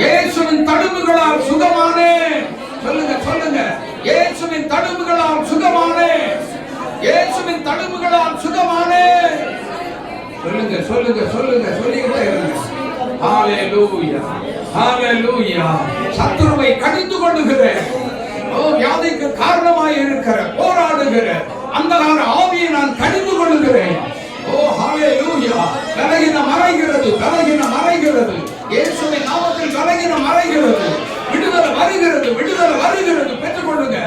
இயேசுவின் தழும்புகளால் சுகமானே. சொல்லுங்க, சொல்லுங்க. இயேசுவின் தழும்புகளால் சுகமானே. இயேசுவின் தழும்புகளால் சுகமானே. சொல்லுங்க, சொல்லுங்க, சொல்லுங்க, சொல்லிக்கிட்டே இருங்க. ஹல்லேலூயா, ஹல்லேலூயா. சத்துருவை கடிந்து கொள்ளுகிறேன். வியாதிக்கு காரணமாய் இருக்கிற போராடுகிற அந்தகார ஆவியை நான் கடிந்து கொள்ளுகிறேன். ஹல்லேலூயா. பலகீனம் மறைகிறது, பலகீனம் மறைகிறது. இயேசுவின் நாமத்தில் பலகீனம் மறைகிறது. விடுதலை வருகிறது, விடுதலை வருகிறது. பெற்றுக்கொள்ளுங்க.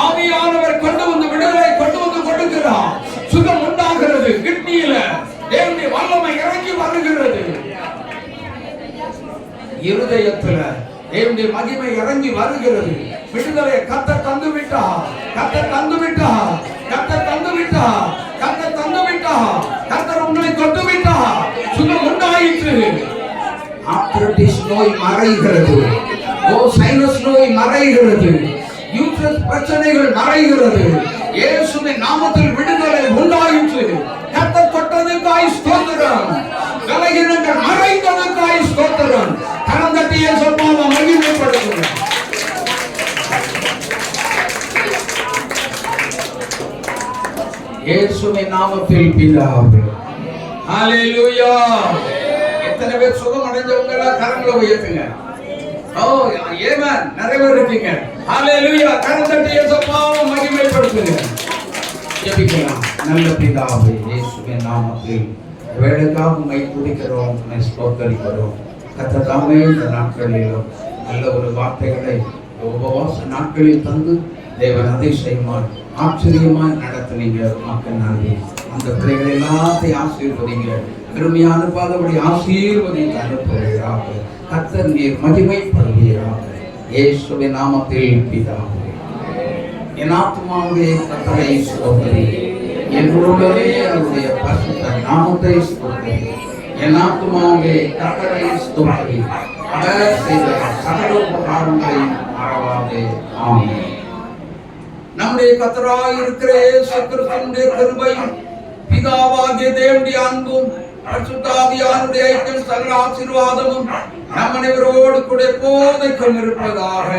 ஆவியானவர் கொண்டு வந்து விடுதலை கொண்டு வந்து கொடுக்கிறார். சுகம் உண்டாகிறது. கிட்னியில தேவனுடைய வல்லமை இறங்கி வருகிறது. இருதயத்துல தேவனுடைய மகிமை இறங்கி வருகிறது. விடுதலை கர்த்தர் தந்து விட்டார். கர்த்தர் தந்து விட்டார். கர்த்தர் தந்து விட்டார். கர்த்தர் தந்து விட்டார். கர்த்தர் உங்களை கொண்டு விட்டார். சுகம் உண்டாயிற்று. ஆர்த்ரைட்டிஸ் நோய் மறைகிறது. சைனஸ் நோய் மறைகிறது. யூட்ரஸ் பிரச்சனைகள் மறைகிறது. இயேசுவின் நாமத்தில் விடுதலை உண்டாயிற்று. கர்த்தர் தொட்டதுக்காய் ஸ்தோத்திரம். பலகீனங்கள் மறைந்ததுக்காய் ஸ்தோத்திரம். கரந்தட்டி இயேசுவை மகிமைப்படுத்துங்கள். இயேசுவின் நாமத்தில் பிதாவே. ஹல்லேலூயா. எத்தனை பேர் சுகம் அடைஞ்சவங்க எல்லாம் கரங்களை உயர்த்துங்க. ஆமென். நிறைய பேர் இருக்கீங்க. ஹல்லேலூயா. கரந்தட்டி இயேசுவை மகிமைப்படுத்துங்க. ஜெபிக்கலாம். நல்ல பிதாவே, இயேசுவின் நாமத்தில் வேலைக்காக உம்மை துதிக்கிறோம், உம்மை ஸ்தோத்திரிக்கிறோம். கர்த்தர் தாமே இந்த நாட்களிலும் நல்ல ஒரு வார்த்தைகளை உபவாச நாட்களில் தந்து தேவன் அதிசயமாய் ஆச்சரியமாய் நடத்துனீங்க. மக்கள் நன்றி. அந்த பிள்ளைகளை எல்லாத்தையும் ஆசீர்வதிங்க. பெருமையா அனுப்பாதபடி ஆசீர்வதித்து அனுப்புவீராக. கர்த்தர் நீர் மகிமைப்படுவீராக. இயேசுவின் நாமத்தில் பிதாவே. என் ஆத்துமாவே கர்த்தரை ஸ்தோத்திரி, என் உள்ளமே அவருடைய பரிசுத்த நாமத்தை ஸ்தோத்திரி. என் ஆத்துமாவே கர்த்தரை ஸ்தோத்திரி, அவர் செய்த சகல உபகாரங்களையும் மறவாதே. ஆமென். நம்முடைய கர்த்தராய் இருக்கிற இயேசு கிறிஸ்துவினுடைய கிருபையும் பிதாவாகிய தேவனுடைய அன்பும் பரிசுத்த ஆவியானவருடைய ஐக்கியம் சகல ஆசீர்வாதமும் நம் அனைவரோடு கூட எப்போதைக்கும் இருப்பதாக.